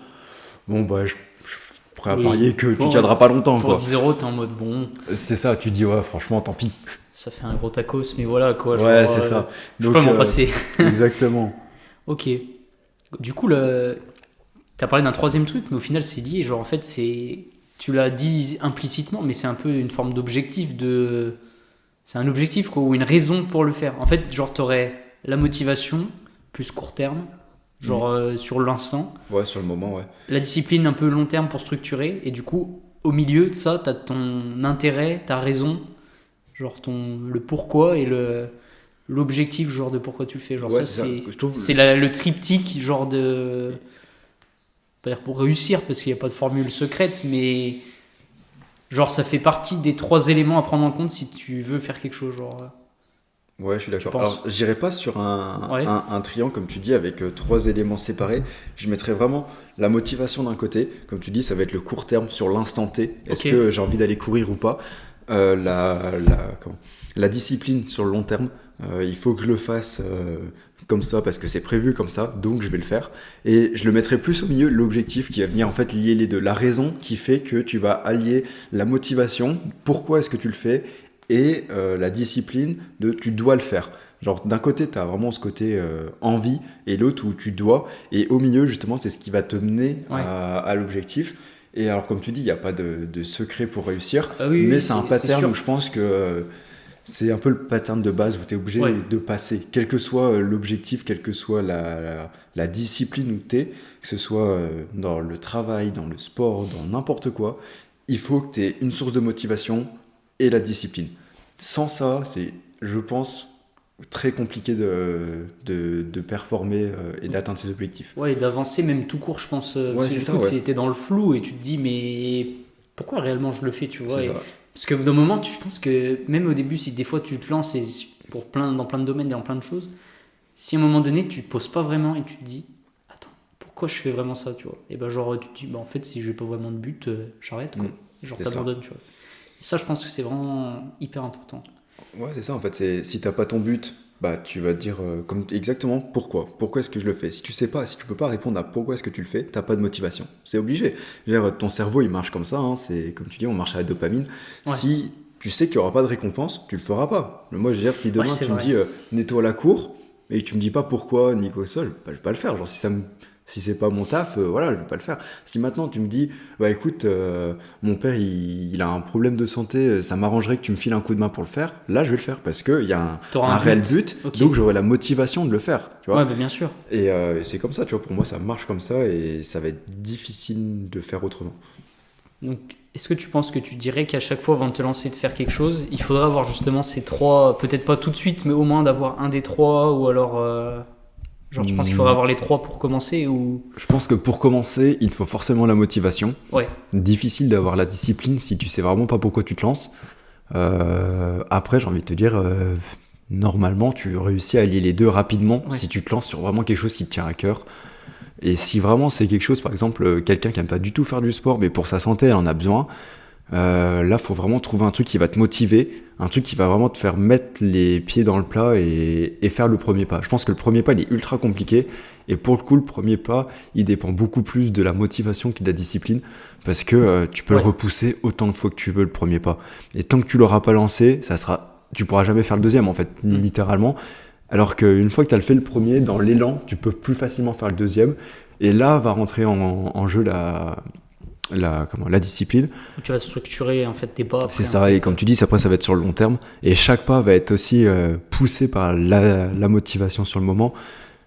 [SPEAKER 2] bon bah je suis prêt à
[SPEAKER 1] Oui.
[SPEAKER 2] parier que
[SPEAKER 1] Bon,
[SPEAKER 2] tu tiendras pas longtemps.
[SPEAKER 1] Pour
[SPEAKER 2] Quoi.
[SPEAKER 1] 10 euros, t'es en mode bon,
[SPEAKER 2] C'est ça, tu dis ouais, franchement, tant pis.
[SPEAKER 1] ça fait un gros tacos, mais voilà quoi.
[SPEAKER 2] Ouais,
[SPEAKER 1] genre,
[SPEAKER 2] c'est ça.
[SPEAKER 1] Je peux m'en passer.
[SPEAKER 2] Exactement.
[SPEAKER 1] Ok. Du coup, t'as parlé d'un troisième truc, mais au final, c'est lié. Genre, en fait, tu l'as dit implicitement, mais c'est un peu une forme d'objectif. C'est un objectif, quoi, ou une raison pour le faire. En fait, genre, t'aurais la motivation, plus court terme, genre sur l'instant.
[SPEAKER 2] Ouais, sur le moment, ouais.
[SPEAKER 1] La discipline, un peu long terme pour structurer. Et du coup, au milieu de ça, t'as ton intérêt, ta raison, genre le pourquoi et l'objectif, genre de pourquoi tu le fais. Genre,
[SPEAKER 2] Ouais,
[SPEAKER 1] ça,
[SPEAKER 2] c'est ça. Je trouve-
[SPEAKER 1] c'est le triptyque, genre de. Pas dire pour réussir, parce qu'il n'y a pas de formule secrète, mais. Genre, ça fait partie des 3 éléments à prendre en compte si tu veux faire quelque chose. Genre.
[SPEAKER 2] Ouais, je suis d'accord.
[SPEAKER 1] penses
[SPEAKER 2] Alors, j'irai pas sur
[SPEAKER 1] Ouais.
[SPEAKER 2] un triangle, comme tu dis, avec 3 éléments séparés. Je mettrais vraiment la motivation d'un côté. Comme tu dis, ça va être le court terme sur l'instant T. Est-ce
[SPEAKER 1] Ok.
[SPEAKER 2] que j'ai envie d'aller courir ou pas La discipline sur le long terme. il faut que je le fasse comme ça parce que c'est prévu comme ça, donc je vais le faire. Et je le mettrai plus au milieu, l'objectif qui va venir en fait lier les deux. La raison qui fait que tu vas allier la motivation, pourquoi est-ce que tu le fais, et la discipline de tu dois le faire. Genre d'un côté, tu as vraiment ce côté envie, et l'autre où tu dois, et au milieu, justement, c'est ce qui va te mener à l'objectif. Et alors, comme tu dis, il n'y a pas de secret pour réussir, mais c'est un pattern où je pense que c'est un peu le pattern de base où tu es obligé de passer, quel que soit l'objectif, quelle que soit la discipline où tu es, que ce soit dans le travail, dans le sport, dans n'importe quoi, il faut que tu aies une source de motivation et la discipline. Sans ça, c'est, je pense, très compliqué de performer et d'atteindre ses objectifs.
[SPEAKER 1] Ouais, et d'avancer même tout court, je pense.
[SPEAKER 2] C'est ça,
[SPEAKER 1] t'es dans le flou et tu te dis, mais pourquoi réellement je le fais, tu vois. Parce que d'un moment, je pense que même au début, si des fois tu te lances et dans plein de domaines et dans plein de choses, si à un moment donné, tu te poses pas vraiment et tu te dis, attends, pourquoi je fais vraiment ça, tu vois. Et ben genre, tu te dis, en fait, si j'ai pas vraiment de but, j'arrête, quoi. Genre, t'abandonnes, tu vois. Et ça, je pense que c'est vraiment hyper important.
[SPEAKER 2] Ouais, c'est ça, en fait, si t'as pas ton but, bah tu vas te dire exactement pourquoi est-ce que je le fais. Si tu peux pas répondre à pourquoi est-ce que tu le fais, t'as pas de motivation, c'est obligé. Je veux dire, ton cerveau il marche comme ça, hein, c'est comme tu dis, on marche à la dopamine. Si tu sais qu'il y aura pas de récompense, tu le feras pas. Mais moi je veux dire, si demain tu me dis nettoie la cour et tu me dis pas pourquoi ni quoi que ce soit, je vais pas le faire. Genre si c'est pas mon taf, voilà, je vais pas le faire. Si maintenant tu me dis, bah écoute, mon père il a un problème de santé, ça m'arrangerait que tu me files un coup de main pour le faire, là je vais le faire parce qu'il y a un réel but, donc j'aurai la motivation de le faire. Tu vois.
[SPEAKER 1] Ouais, bah bien sûr.
[SPEAKER 2] Et c'est comme ça, tu vois, pour moi ça marche comme ça et ça va être difficile de faire autrement.
[SPEAKER 1] Donc, est-ce que tu penses que tu dirais qu'à chaque fois avant de te lancer de faire quelque chose, il faudrait avoir justement ces trois, peut-être pas tout de suite, mais au moins d'avoir un des trois, ou alors. Genre, tu penses qu'il faudrait avoir les trois pour commencer ou...
[SPEAKER 2] Je pense que pour commencer, il te faut forcément la motivation.
[SPEAKER 1] Ouais.
[SPEAKER 2] Difficile d'avoir la discipline si tu sais vraiment pas pourquoi tu te lances. Après, j'ai envie de te dire, normalement, tu réussis à allier les deux rapidement si tu te lances sur vraiment quelque chose qui te tient à cœur. Et si vraiment c'est quelque chose, par exemple, quelqu'un qui n'aime pas du tout faire du sport, mais pour sa santé, elle en a besoin, là, faut vraiment trouver un truc qui va te motiver, un truc qui va vraiment te faire mettre les pieds dans le plat et faire le premier pas. Je pense que le premier pas, il est ultra compliqué. Et pour le coup, le premier pas, il dépend beaucoup plus de la motivation que de la discipline. Parce que tu peux le repousser autant de fois que tu veux, le premier pas. Et tant que tu l'auras pas lancé, tu pourras jamais faire le deuxième, en fait, littéralement. Alors qu'une fois que tu as fait le premier, dans l'élan, tu peux plus facilement faire le deuxième. Et là, va rentrer en jeu la discipline.
[SPEAKER 1] Tu vas structurer en fait tes pas.
[SPEAKER 2] C'est ça, et comme tu dis, après ça va être sur le long terme. Et chaque pas va être aussi poussé par la motivation sur le moment.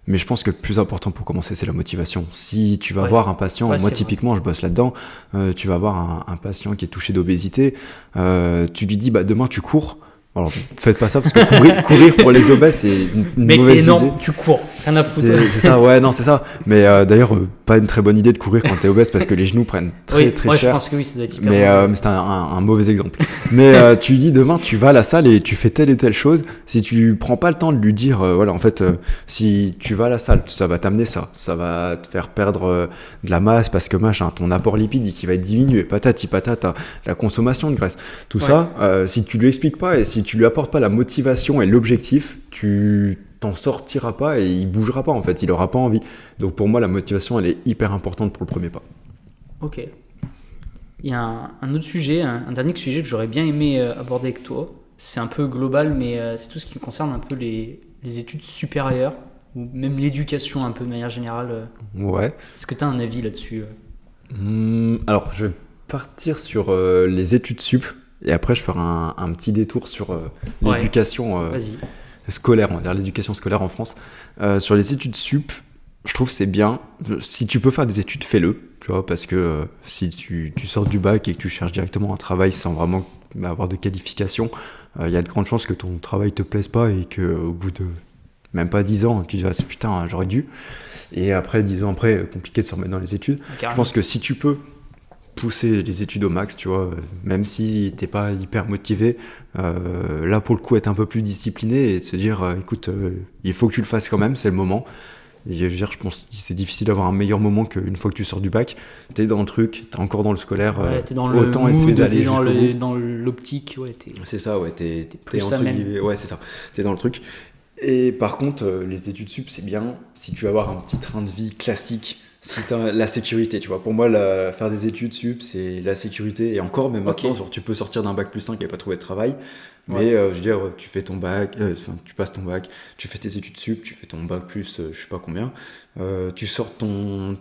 [SPEAKER 2] Mais je pense que le plus important pour commencer, c'est la motivation. Si tu vas voir un patient, moi typiquement, je bosse là-dedans, tu vas voir un patient qui est touché d'obésité, tu lui dis, bah demain tu cours. Alors, faites pas ça parce que courir pour les obèses, c'est une mauvaise idée.
[SPEAKER 1] Tu cours, rien à foutre.
[SPEAKER 2] C'est ça, c'est ça. Mais d'ailleurs, pas une très bonne idée de courir quand t'es obèse parce que les genoux prennent très cher.
[SPEAKER 1] Je pense que oui, ça doit être hyper
[SPEAKER 2] mais c'est un mauvais exemple. Mais tu lui dis demain, tu vas à la salle et tu fais telle et telle chose. Si tu prends pas le temps de lui dire, en fait, si tu vas à la salle, ça va t'amener ça. Ça va te faire perdre de la masse parce que ton apport lipide qui va être diminué, patati patata, la consommation de graisse. Tout ça, si tu lui expliques pas et si tu lui apportes pas la motivation et l'objectif, tu t'en sortiras pas et il bougera pas en fait, il aura pas envie. Donc pour moi, la motivation, elle est hyper importante pour le premier pas.
[SPEAKER 1] Ok. Il y a un autre sujet, un dernier sujet que j'aurais bien aimé aborder avec toi. C'est un peu global, mais c'est tout ce qui concerne un peu les études supérieures ou même l'éducation un peu de manière générale.
[SPEAKER 2] Ouais.
[SPEAKER 1] Est-ce que tu as un avis là-dessus
[SPEAKER 2] Alors, je vais partir sur les études sup. Et après, je ferai un petit détour sur l'éducation scolaire, on va dire l'éducation scolaire en France. Sur les études sup, je trouve que c'est bien. Si tu peux faire des études, fais-le. Tu vois, parce que si tu sors du bac et que tu cherches directement un travail sans vraiment avoir de qualification, il y a de grandes chances que ton travail te plaise pas et qu'au bout de même pas 10 ans, tu te dis putain, j'aurais dû. Et après, 10 ans après, compliqué de se remettre dans les études. Carrément. Je pense que si tu peux pousser les études au max, tu vois, même si t'es pas hyper motivé, là pour le coup être un peu plus discipliné et de se dire écoute, il faut que tu le fasses quand même, c'est le moment. Et je veux dire, je pense que c'est difficile d'avoir un meilleur moment qu'une fois que tu sors du bac. T'es dans le truc, t'es encore dans le scolaire.
[SPEAKER 1] T'es dans
[SPEAKER 2] autant
[SPEAKER 1] le
[SPEAKER 2] essayer
[SPEAKER 1] mood,
[SPEAKER 2] d'aller
[SPEAKER 1] t'es
[SPEAKER 2] jusqu'au bout.
[SPEAKER 1] dans l'optique,
[SPEAKER 2] C'est ça, ouais, t'es
[SPEAKER 1] plus
[SPEAKER 2] entre
[SPEAKER 1] amène.
[SPEAKER 2] guillemets. Ouais, c'est ça. T'es dans le truc. Et par contre, les études sup, c'est bien si tu veux avoir un petit train de vie classique, si t'as la sécurité, tu vois. Pour moi, faire des études sup, c'est la sécurité. Et encore, même maintenant,
[SPEAKER 1] Ok.
[SPEAKER 2] genre, tu peux sortir d'un bac+5 et pas trouver de travail. Mais
[SPEAKER 1] Ouais.
[SPEAKER 2] je veux dire, tu fais ton bac, tu passes ton bac, tu fais tes études sup, tu fais ton bac plus je sais pas combien. Tu sors ton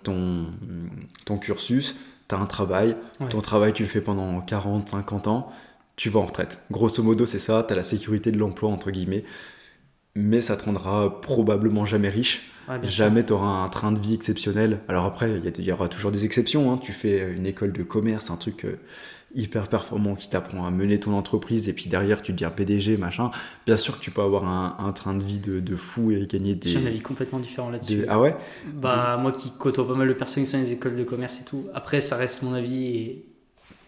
[SPEAKER 2] cursus, t'as un travail.
[SPEAKER 1] Ouais.
[SPEAKER 2] Ton travail, tu le fais pendant 40, 50 ans. Tu vas en retraite. Grosso modo, c'est ça. T'as la sécurité de l'emploi, entre guillemets. Mais ça te rendra probablement jamais riche.
[SPEAKER 1] Ouais, bien sûr.
[SPEAKER 2] Jamais tu auras un train de vie exceptionnel. Alors après, il y aura toujours des exceptions. Hein. Tu fais une école de commerce, un truc hyper performant qui t'apprend à mener ton entreprise et puis derrière tu deviens PDG, machin. Bien sûr que tu peux avoir un train de vie de fou et gagner
[SPEAKER 1] J'ai un avis complètement différent là-dessus.
[SPEAKER 2] Ah ouais?
[SPEAKER 1] Bah, moi qui côtoie pas mal de personnes qui sont dans les écoles de commerce et tout, après, ça reste mon avis et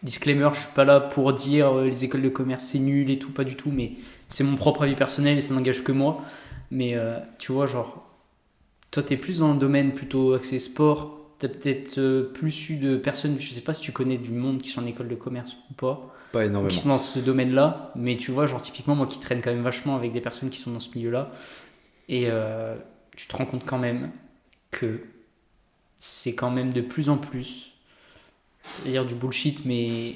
[SPEAKER 1] disclaimer, je suis pas là pour dire les écoles de commerce c'est nul et tout, pas du tout, mais c'est mon propre avis personnel et ça n'engage que moi. Mais tu vois, genre, toi t'es plus dans le domaine plutôt axé sport, t'as peut-être plus eu de personnes, je sais pas si tu connais du monde qui sont en école de commerce ou pas,
[SPEAKER 2] Pas
[SPEAKER 1] ou qui
[SPEAKER 2] énormément.
[SPEAKER 1] sont dans ce domaine-là, mais tu vois, genre typiquement moi qui traîne quand même vachement avec des personnes qui sont dans ce milieu-là, et tu te rends compte quand même que c'est quand même de plus en plus, je vais dire du bullshit, mais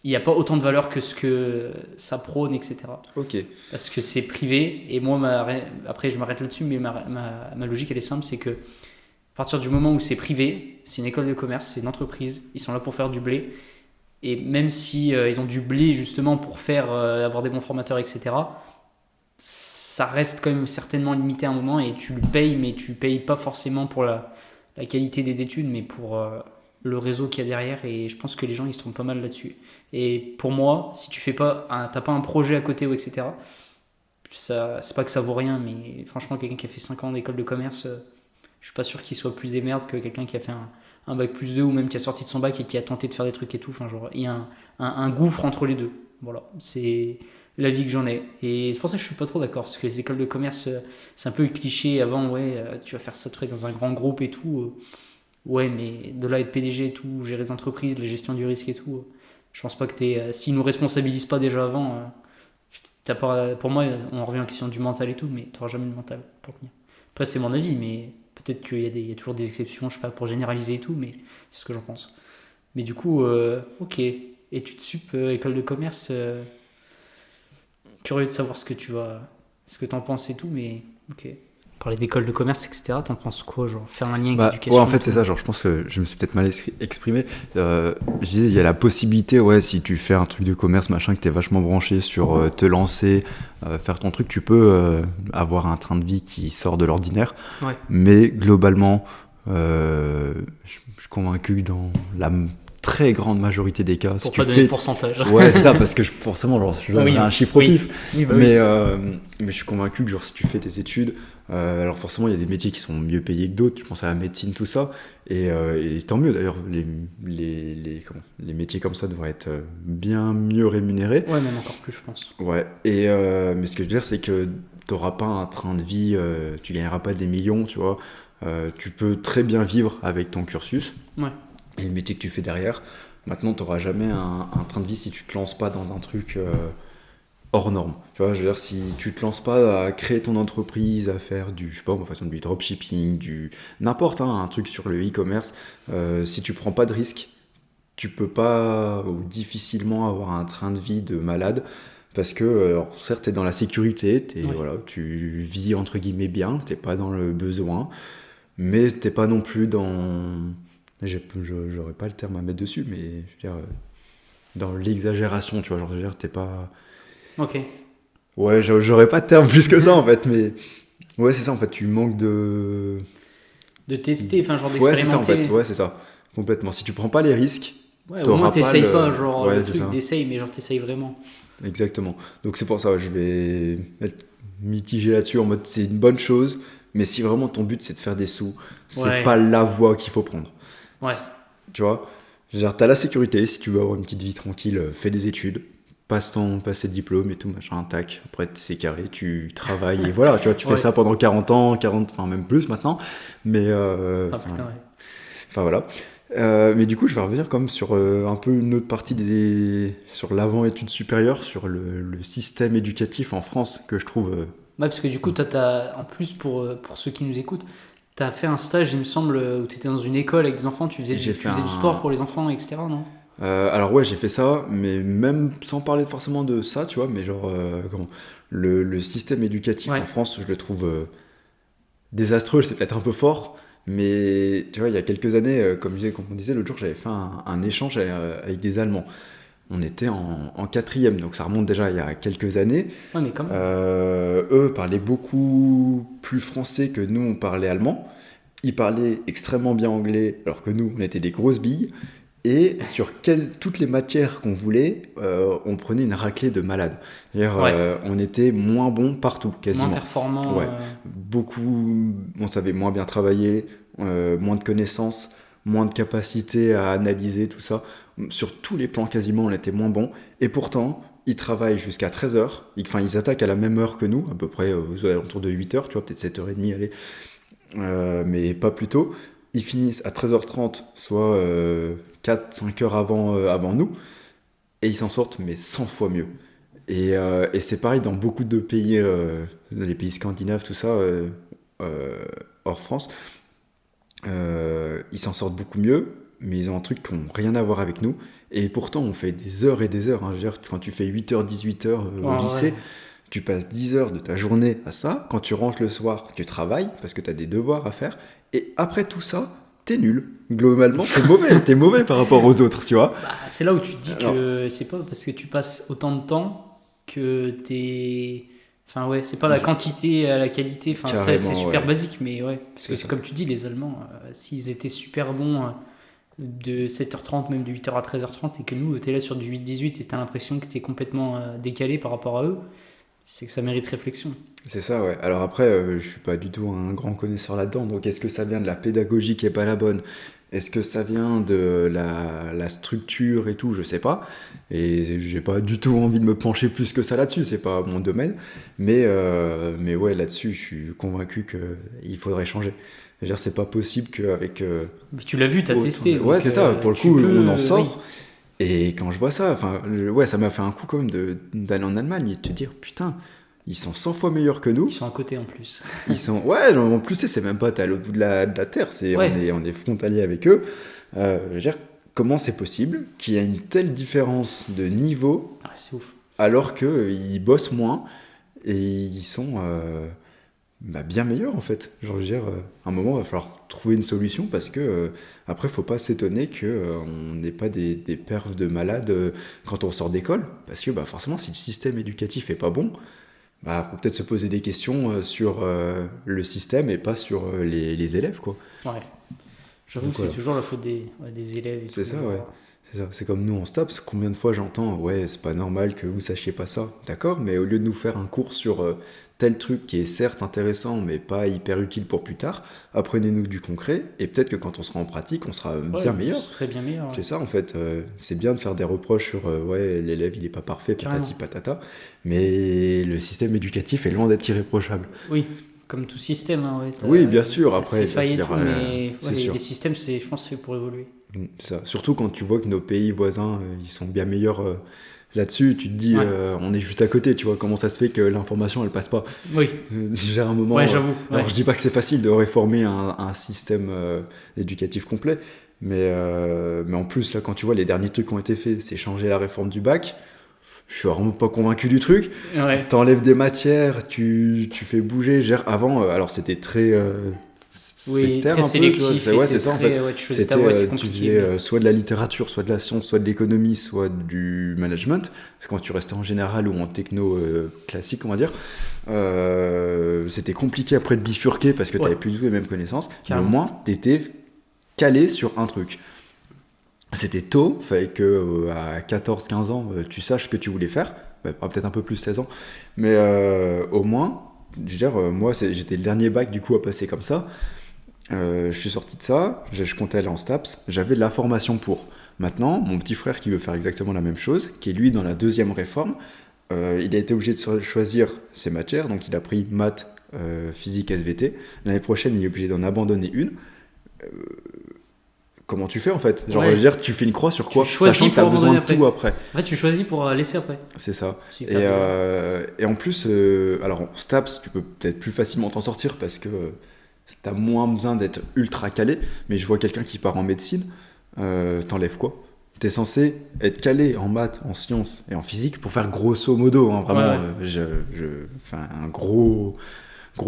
[SPEAKER 1] il n'y a pas autant de valeur que ce que ça prône, etc.
[SPEAKER 2] Ok.
[SPEAKER 1] Parce que c'est privé, et moi, après je m'arrête là-dessus, mais ma logique elle est simple, c'est que à partir du moment où c'est privé, c'est une école de commerce, c'est une entreprise, ils sont là pour faire du blé, et même si ils ont du blé justement pour faire avoir des bons formateurs, etc., ça reste quand même certainement limité à un moment, et tu le payes, mais tu payes pas forcément pour la qualité des études, mais pour le réseau qu'il y a derrière, et je pense que les gens ils se trompent pas mal là-dessus. Et pour moi, si tu fais pas t'as pas un projet à côté ou etc., ça, c'est pas que ça vaut rien, mais franchement, quelqu'un qui a fait 5 ans d'école de commerce, je suis pas sûr qu'il soit plus des merdes que quelqu'un qui a fait un bac+2 ou même qui a sorti de son bac et qui a tenté de faire des trucs et tout. Enfin, genre, il y a un gouffre entre les deux. Voilà, c'est l'avis que j'en ai. Et c'est pour ça que je suis pas trop d'accord, parce que les écoles de commerce, c'est un peu le cliché avant, ouais, tu vas faire ça truc dans un grand groupe et tout. Ouais, mais de là être PDG et tout, gérer les entreprises, la gestion du risque et tout, je pense pas que s'ils nous responsabilisent pas déjà avant, pour moi, on revient en question du mental et tout, mais t'auras jamais le mental pour tenir. Après, c'est mon avis, mais peut-être qu'il y a toujours des exceptions, je sais pas, pour généraliser et tout, mais c'est ce que j'en pense. Mais du coup, ok, études sup, école de commerce, curieux de savoir ce que t'en penses et tout, mais ok. Parler d'école de commerce, etc., t'en penses quoi, genre faire un lien avec
[SPEAKER 2] Bah,
[SPEAKER 1] l'éducation
[SPEAKER 2] ouais, en
[SPEAKER 1] et
[SPEAKER 2] fait,
[SPEAKER 1] tout.
[SPEAKER 2] c'est ça. Genre, je pense que je me suis peut-être mal exprimé. Je disais, il y a la possibilité, ouais, si tu fais un truc de commerce, machin, que t'es vachement branché sur te lancer, faire ton truc, tu peux avoir un train de vie qui sort de l'ordinaire.
[SPEAKER 1] Ouais.
[SPEAKER 2] Mais globalement, je suis convaincu que dans la très grande majorité des cas, si
[SPEAKER 1] Pour
[SPEAKER 2] tu
[SPEAKER 1] pas donner de
[SPEAKER 2] fais.
[SPEAKER 1] pourcentage.
[SPEAKER 2] Ouais, c'est ça, parce que forcément, genre, je donnerais
[SPEAKER 1] Oui,
[SPEAKER 2] un chiffre au
[SPEAKER 1] oui.
[SPEAKER 2] pif.
[SPEAKER 1] Oui, bah
[SPEAKER 2] Mais je suis convaincu que genre, si tu fais tes études, alors forcément, il y a des métiers qui sont mieux payés que d'autres. Je pense à la médecine, tout ça. Et tant mieux d'ailleurs, les métiers comme ça devraient être bien mieux rémunérés.
[SPEAKER 1] Ouais, même encore plus, je pense.
[SPEAKER 2] Ouais. Mais ce que je veux dire, c'est que tu n'auras pas un train de vie, tu gagneras pas des millions, tu vois. Tu peux très bien vivre avec ton cursus
[SPEAKER 1] Ouais.
[SPEAKER 2] et le métier que tu fais derrière. Maintenant, tu n'auras jamais un train de vie si tu te lances pas dans un truc hors norme. Tu vois, je veux dire, si tu te lances pas à créer ton entreprise, à faire je sais pas, par exemple, du dropshipping, n'importe, hein, un truc sur le e-commerce, si tu prends pas de risque, tu peux pas ou difficilement avoir un train de vie de malade. Parce que, alors, certes, t'es dans la sécurité,
[SPEAKER 1] Ouais.
[SPEAKER 2] voilà, tu vis entre guillemets bien, t'es pas dans le besoin, mais t'es pas non plus dans. J'aurais pas le terme à mettre dessus, mais je veux dire, dans l'exagération, tu vois, genre, je veux dire, t'es pas.
[SPEAKER 1] Ok.
[SPEAKER 2] Ouais, j'aurais pas de terme plus que ça en fait, mais. Ouais, c'est ça en fait, tu manques de.
[SPEAKER 1] De tester, enfin, genre
[SPEAKER 2] Ouais, c'est ça en
[SPEAKER 1] d'expérimenter.
[SPEAKER 2] fait, ouais, c'est ça, complètement. Si tu prends pas les risques,
[SPEAKER 1] Ouais, au moins
[SPEAKER 2] t'auras
[SPEAKER 1] t'essayes pas, genre
[SPEAKER 2] Ouais,
[SPEAKER 1] le
[SPEAKER 2] c'est
[SPEAKER 1] truc
[SPEAKER 2] ça,
[SPEAKER 1] d'essaye, mais genre t'essayes vraiment.
[SPEAKER 2] exactement. Donc c'est pour ça, ouais, je vais être mitigé là-dessus en mode c'est une bonne chose, mais si vraiment ton but c'est de faire des sous, c'est
[SPEAKER 1] Ouais.
[SPEAKER 2] pas la voie qu'il faut prendre.
[SPEAKER 1] Ouais.
[SPEAKER 2] Tu vois, genre t'as la sécurité, si tu veux avoir une petite vie tranquille, fais des études, passe tes diplômes et tout, machin, tac, après c'est carré, tu travailles, et voilà, tu vois, tu fais ça pendant 40 ans, enfin même plus maintenant, mais...
[SPEAKER 1] putain, ouais.
[SPEAKER 2] Enfin voilà. Mais du coup, je vais revenir comme sur un peu une autre partie sur l'avant-études supérieures, sur le système éducatif en France, que je trouve...
[SPEAKER 1] Ouais, parce que du coup, toi, en plus, pour ceux qui nous écoutent, tu as fait un stage, il me semble, où tu étais dans une école avec des enfants, tu faisais du sport pour les enfants, etc., non?
[SPEAKER 2] Alors ouais, j'ai fait ça, mais même sans parler forcément de ça, tu vois, mais genre, le système éducatif en France, je le trouve désastreux, c'est peut-être un peu fort, mais tu vois, il y a quelques années, comme on disait l'autre jour, j'avais fait un échange avec des Allemands. On était en quatrième, donc ça remonte déjà il y a quelques années.
[SPEAKER 1] Ouais, mais quand même.
[SPEAKER 2] Eux parlaient beaucoup plus français que nous, on parlait allemand. Ils parlaient extrêmement bien anglais, alors que nous, on était des grosses billes. Et sur toutes les matières qu'on voulait, on prenait une raclée de malade. C'est-à-dire, on était moins bon partout, quasiment.
[SPEAKER 1] Moins performant.
[SPEAKER 2] Ouais. Beaucoup, on savait moins bien travailler, moins de connaissances, moins de capacité à analyser tout ça. Sur tous les plans, quasiment, on était moins bon. Et pourtant, ils travaillent jusqu'à 13h. Ils attaquent à la même heure que nous, à peu près aux alentours de 8h, tu vois, peut-être 7h30, allez. Mais pas plus tôt. Ils finissent à 13h30, soit 4-5 heures avant nous, et ils s'en sortent, mais 100 fois mieux. Et c'est pareil dans beaucoup de pays, les pays scandinaves, tout ça, hors France. Ils s'en sortent beaucoup mieux, mais ils ont un truc qui n'a rien à voir avec nous. Et pourtant, on fait des heures et des heures. Hein. Je veux dire, quand tu fais 8h, 18h au lycée, tu passes 10 heures de ta journée à ça. Quand tu rentres le soir, tu travailles parce que tu as des devoirs à faire. Et après tout ça, t'es nul. Globalement, t'es mauvais par rapport aux autres, tu vois.
[SPEAKER 1] Bah, c'est là où tu te dis que c'est pas parce que tu passes autant de temps que t'es... Enfin ouais, c'est pas la quantité à la qualité, enfin ça, c'est super basique, mais ouais, parce que comme tu dis, les Allemands, s'ils étaient super bons de 7h30, même de 8h à 13h30, et que nous, t'es là sur du 8-18 et t'as l'impression que t'es complètement décalé par rapport à eux, c'est que ça mérite réflexion.
[SPEAKER 2] C'est ça, ouais. Alors après, je suis pas du tout un grand connaisseur là-dedans, donc est-ce que ça vient de la pédagogie qui est pas la bonne ? Est-ce que ça vient de la structure et tout ? Je sais pas. Et j'ai pas du tout envie de me pencher plus que ça là-dessus, c'est pas mon domaine. Mais ouais, là-dessus, je suis convaincu qu'il faudrait changer. Je veux dire, c'est pas possible qu'avec...
[SPEAKER 1] Mais tu l'as vu, t'as testé.
[SPEAKER 2] Ouais, c'est ça, pour le coup, on en sort. Oui. Et quand je vois ça, ça m'a fait un coup quand même d'aller en Allemagne et de te dire, putain... Ils sont 100 fois meilleurs que nous.
[SPEAKER 1] Ils sont à côté en plus.
[SPEAKER 2] Ouais, en plus, c'est même pas à l'autre bout de la terre, on est frontalier avec eux. Je veux dire, comment c'est possible qu'il y ait une telle différence de niveau
[SPEAKER 1] c'est ouf.
[SPEAKER 2] Alors qu'ils bossent moins et ils sont bien meilleurs en fait. Genre, je veux dire, à un moment, il va falloir trouver une solution parce que après, faut pas s'étonner qu'on n'ait pas des perfs de malades quand on sort d'école. Parce que forcément, si le système éducatif est pas bon, faut peut-être se poser des questions sur le système et pas sur les élèves, quoi.
[SPEAKER 1] Ouais. J'avoue que c'est toujours la faute des élèves.
[SPEAKER 2] C'est ça, ouais. C'est ça. C'est comme nous en STAPS, combien de fois j'entends « Ouais, c'est pas normal que vous sachiez pas ça. » D'accord, mais au lieu de nous faire un cours sur tel truc qui est certes intéressant, mais pas hyper utile pour plus tard, apprenez-nous du concret, et peut-être que quand on sera en pratique, on sera bien meilleur.
[SPEAKER 1] Très bien meilleur. Ouais.
[SPEAKER 2] C'est ça, en fait. C'est bien de faire des reproches sur l'élève, il est pas parfait, patati patata, mais le système éducatif est loin d'être irréprochable.
[SPEAKER 1] Oui, comme tout système. Hein,
[SPEAKER 2] oui, bien sûr. Après,
[SPEAKER 1] les systèmes, je pense, c'est fait pour évoluer.
[SPEAKER 2] C'est ça. Surtout quand tu vois que nos pays voisins, ils sont bien meilleurs là-dessus, tu te dis, on est juste à côté, tu vois, comment ça se fait que l'information, elle passe pas.
[SPEAKER 1] Oui.
[SPEAKER 2] J'ai un moment...
[SPEAKER 1] Ouais, j'avoue.
[SPEAKER 2] Alors, je dis pas que c'est facile de réformer un système éducatif complet, mais en plus, là, quand tu vois les derniers trucs qui ont été faits, c'est changer la réforme du bac. Je suis vraiment pas convaincu du truc.
[SPEAKER 1] Ouais.
[SPEAKER 2] T'enlèves des matières, tu fais bouger. Avant, alors c'était très...
[SPEAKER 1] très sélectif.
[SPEAKER 2] Ouais, c'est ça en fait.
[SPEAKER 1] Ouais, tu choisis ta voie, c'est compliqué.
[SPEAKER 2] Tu faisais soit de la littérature, soit de la science, soit de l'économie, soit du management. Parce que quand tu restais en général ou en techno classique, on va dire, c'était compliqué après de bifurquer parce que tu n'avais plus du tout les mêmes connaissances. Mais au moins, tu étais calé sur un truc. C'était tôt, il fallait qu'à 14-15 ans, tu saches ce que tu voulais faire. Peut-être un peu plus 16 ans. Mais au moins, je veux dire, moi, j'étais le dernier bac du coup à passer comme ça. Je suis sorti de ça, je comptais aller en STAPS, j'avais de la formation pour. Maintenant, mon petit frère qui veut faire exactement la même chose, qui est lui dans la deuxième réforme, il a été obligé de choisir ses matières, donc il a pris maths, physique, SVT. L'année prochaine, il est obligé d'en abandonner une. Comment tu fais en fait? Genre, je veux dire, tu fais une croix sur quoi? Sachant que tu as besoin de tout après.
[SPEAKER 1] En fait, tu choisis pour laisser après.
[SPEAKER 2] C'est ça. Et en plus, alors, STAPS, tu peux peut-être plus facilement t'en sortir parce que tu as moins besoin d'être ultra calé. Mais je vois quelqu'un qui part en médecine, t'enlèves quoi? T'es censé être calé en maths, en sciences et en physique pour faire grosso modo, hein, vraiment, enfin, un gros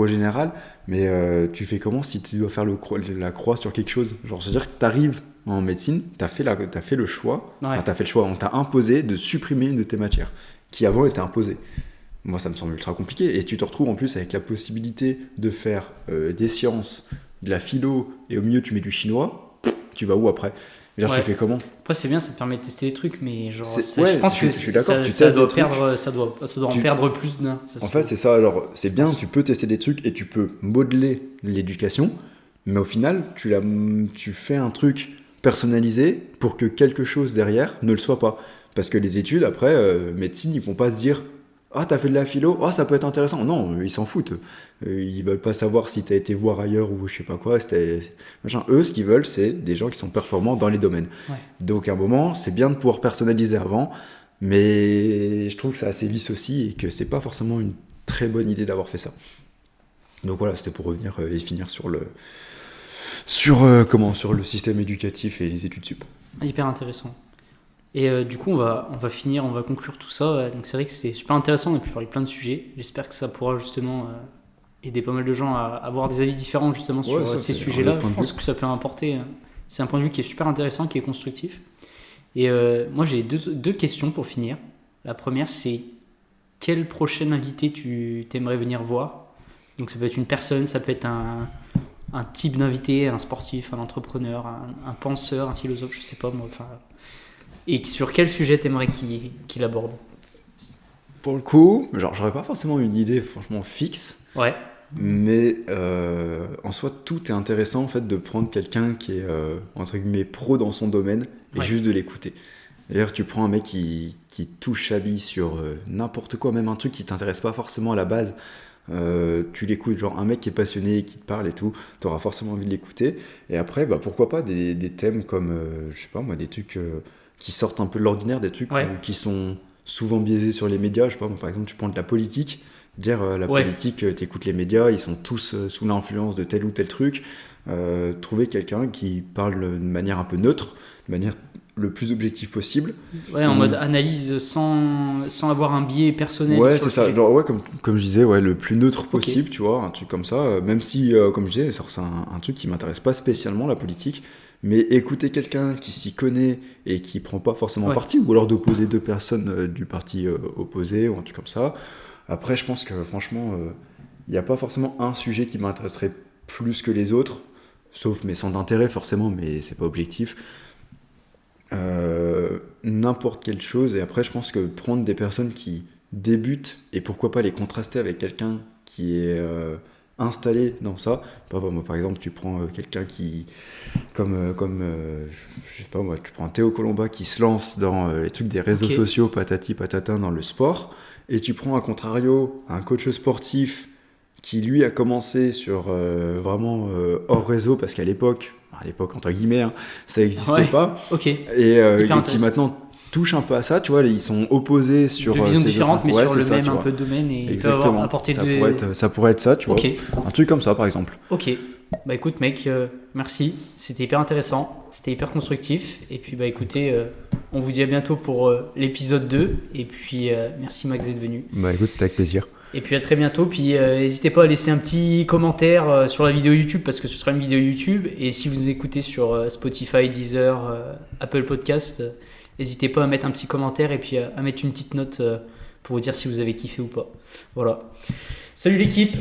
[SPEAKER 2] général. Mais tu fais comment si tu dois faire la croix sur quelque chose? Genre, c'est-à-dire que tu arrives en médecine, tu as fait le choix,
[SPEAKER 1] ouais.
[SPEAKER 2] Enfin, tu as fait le choix, on t'a imposé de supprimer une de tes matières qui avant était imposée. Moi, ça me semble ultra compliqué. Et tu te retrouves en plus avec la possibilité de faire des sciences, de la philo, et au milieu, tu mets du chinois. Tu vas où après? Tu fais comment?
[SPEAKER 1] Après, c'est bien, ça te permet de tester des trucs, mais genre,
[SPEAKER 2] je
[SPEAKER 1] pense que
[SPEAKER 2] je suis d'accord,
[SPEAKER 1] ça doit en perdre plus d'un.
[SPEAKER 2] En fait, c'est ça. Alors, c'est bien, tu peux tester des trucs et tu peux modeler l'éducation, mais au final, tu fais un truc personnalisé pour que quelque chose derrière ne le soit pas. Parce que les études, après, médecine, ils vont pas se dire « Ah, t'as fait de la philo, ah, ça peut être intéressant ». Non, ils s'en foutent. Ils veulent pas savoir si t'as été voir ailleurs ou je sais pas quoi. Eux, ce qu'ils veulent, c'est des gens qui sont performants dans les domaines.
[SPEAKER 1] Ouais.
[SPEAKER 2] Donc, à un moment, c'est bien de pouvoir personnaliser avant, mais je trouve que ça a ses vices aussi et que c'est pas forcément une très bonne idée d'avoir fait ça. Donc voilà, c'était pour revenir et finir sur le système éducatif et les études sup.
[SPEAKER 1] Hyper intéressant. Et du coup, on va conclure tout ça. Donc c'est vrai que c'est super intéressant, on a pu parler plein de sujets. J'espère que ça pourra justement aider pas mal de gens à avoir des avis différents justement sur ces sujets-là. Je pense que ça peut apporter. C'est un point de vue qui est super intéressant, qui est constructif. Et moi, j'ai deux questions pour finir. La première, c'est quel prochain invité tu t'aimerais venir voir? Donc ça peut être une personne, ça peut être un type d'invité, un sportif, un entrepreneur, un penseur, un philosophe, je sais pas moi. Enfin, et sur quel sujet t'aimerais qu'il aborde?
[SPEAKER 2] Pour le coup, genre, j'aurais pas forcément une idée franchement fixe.
[SPEAKER 1] Ouais.
[SPEAKER 2] Mais en soi, tout est intéressant en fait de prendre quelqu'un qui est entre guillemets pro dans son domaine et juste de l'écouter. D'ailleurs, tu prends un mec qui touche sa bille sur n'importe quoi, même un truc qui t'intéresse pas forcément à la base. Tu l'écoutes, genre un mec qui est passionné, qui te parle et tout, t'auras forcément envie de l'écouter. Et après, bah, pourquoi pas des thèmes comme, je sais pas moi, des trucs qui sortent un peu de l'ordinaire, des trucs qui sont souvent biaisés sur les médias. Je sais pas moi, par exemple, tu prends de la politique. Politique, t'écoutes les médias, ils sont tous sous l'influence de tel ou tel truc. Trouver quelqu'un qui parle de manière un peu neutre, de manière le plus objectif possible.
[SPEAKER 1] Ouais, en mode analyse sans avoir un biais personnel.
[SPEAKER 2] Ouais, c'est ça. Genre, comme je disais, le plus neutre possible, tu vois, un truc comme ça. Même si, comme je disais, c'est un truc qui m'intéresse pas spécialement, la politique. Mais écouter quelqu'un qui s'y connaît et qui prend pas forcément parti, ou alors d'opposer deux personnes du parti opposé, ou un truc comme ça. Après, je pense que franchement, il n'y a pas forcément un sujet qui m'intéresserait plus que les autres, sauf mes centres d'intérêt forcément, mais c'est pas objectif. N'importe quelle chose. Et après, je pense que prendre des personnes qui débutent et pourquoi pas les contraster avec quelqu'un qui est installé dans ça. Moi, par exemple, tu prends quelqu'un qui, comme je sais pas moi, tu prends Théo Colomba qui se lance dans les trucs des réseaux sociaux, patati patata dans le sport. Et tu prends à contrario un coach sportif qui lui a commencé sur vraiment hors réseau parce qu'à l'époque entre guillemets, hein, ça n'existait pas. Et qui maintenant touche un peu à ça, tu vois, ils sont opposés sur...
[SPEAKER 1] Deux visions différentes, mais sur le même un peu domaine et ils peuvent apporter
[SPEAKER 2] ça pourrait être ça, tu vois. Un truc comme ça, par exemple.
[SPEAKER 1] Ok. Bah écoute mec, merci, c'était hyper intéressant, c'était hyper constructif, et puis bah écoutez, on vous dit à bientôt pour l'épisode 2, et puis merci Max d'être venu.
[SPEAKER 2] Bah écoute, c'était avec plaisir.
[SPEAKER 1] Et puis à très bientôt, puis n'hésitez pas à laisser un petit commentaire sur la vidéo YouTube, parce que ce sera une vidéo YouTube, et si vous nous écoutez sur Spotify, Deezer, Apple Podcast, n'hésitez pas à mettre un petit commentaire, et puis à mettre une petite note pour vous dire si vous avez kiffé ou pas. Voilà. Salut l'équipe!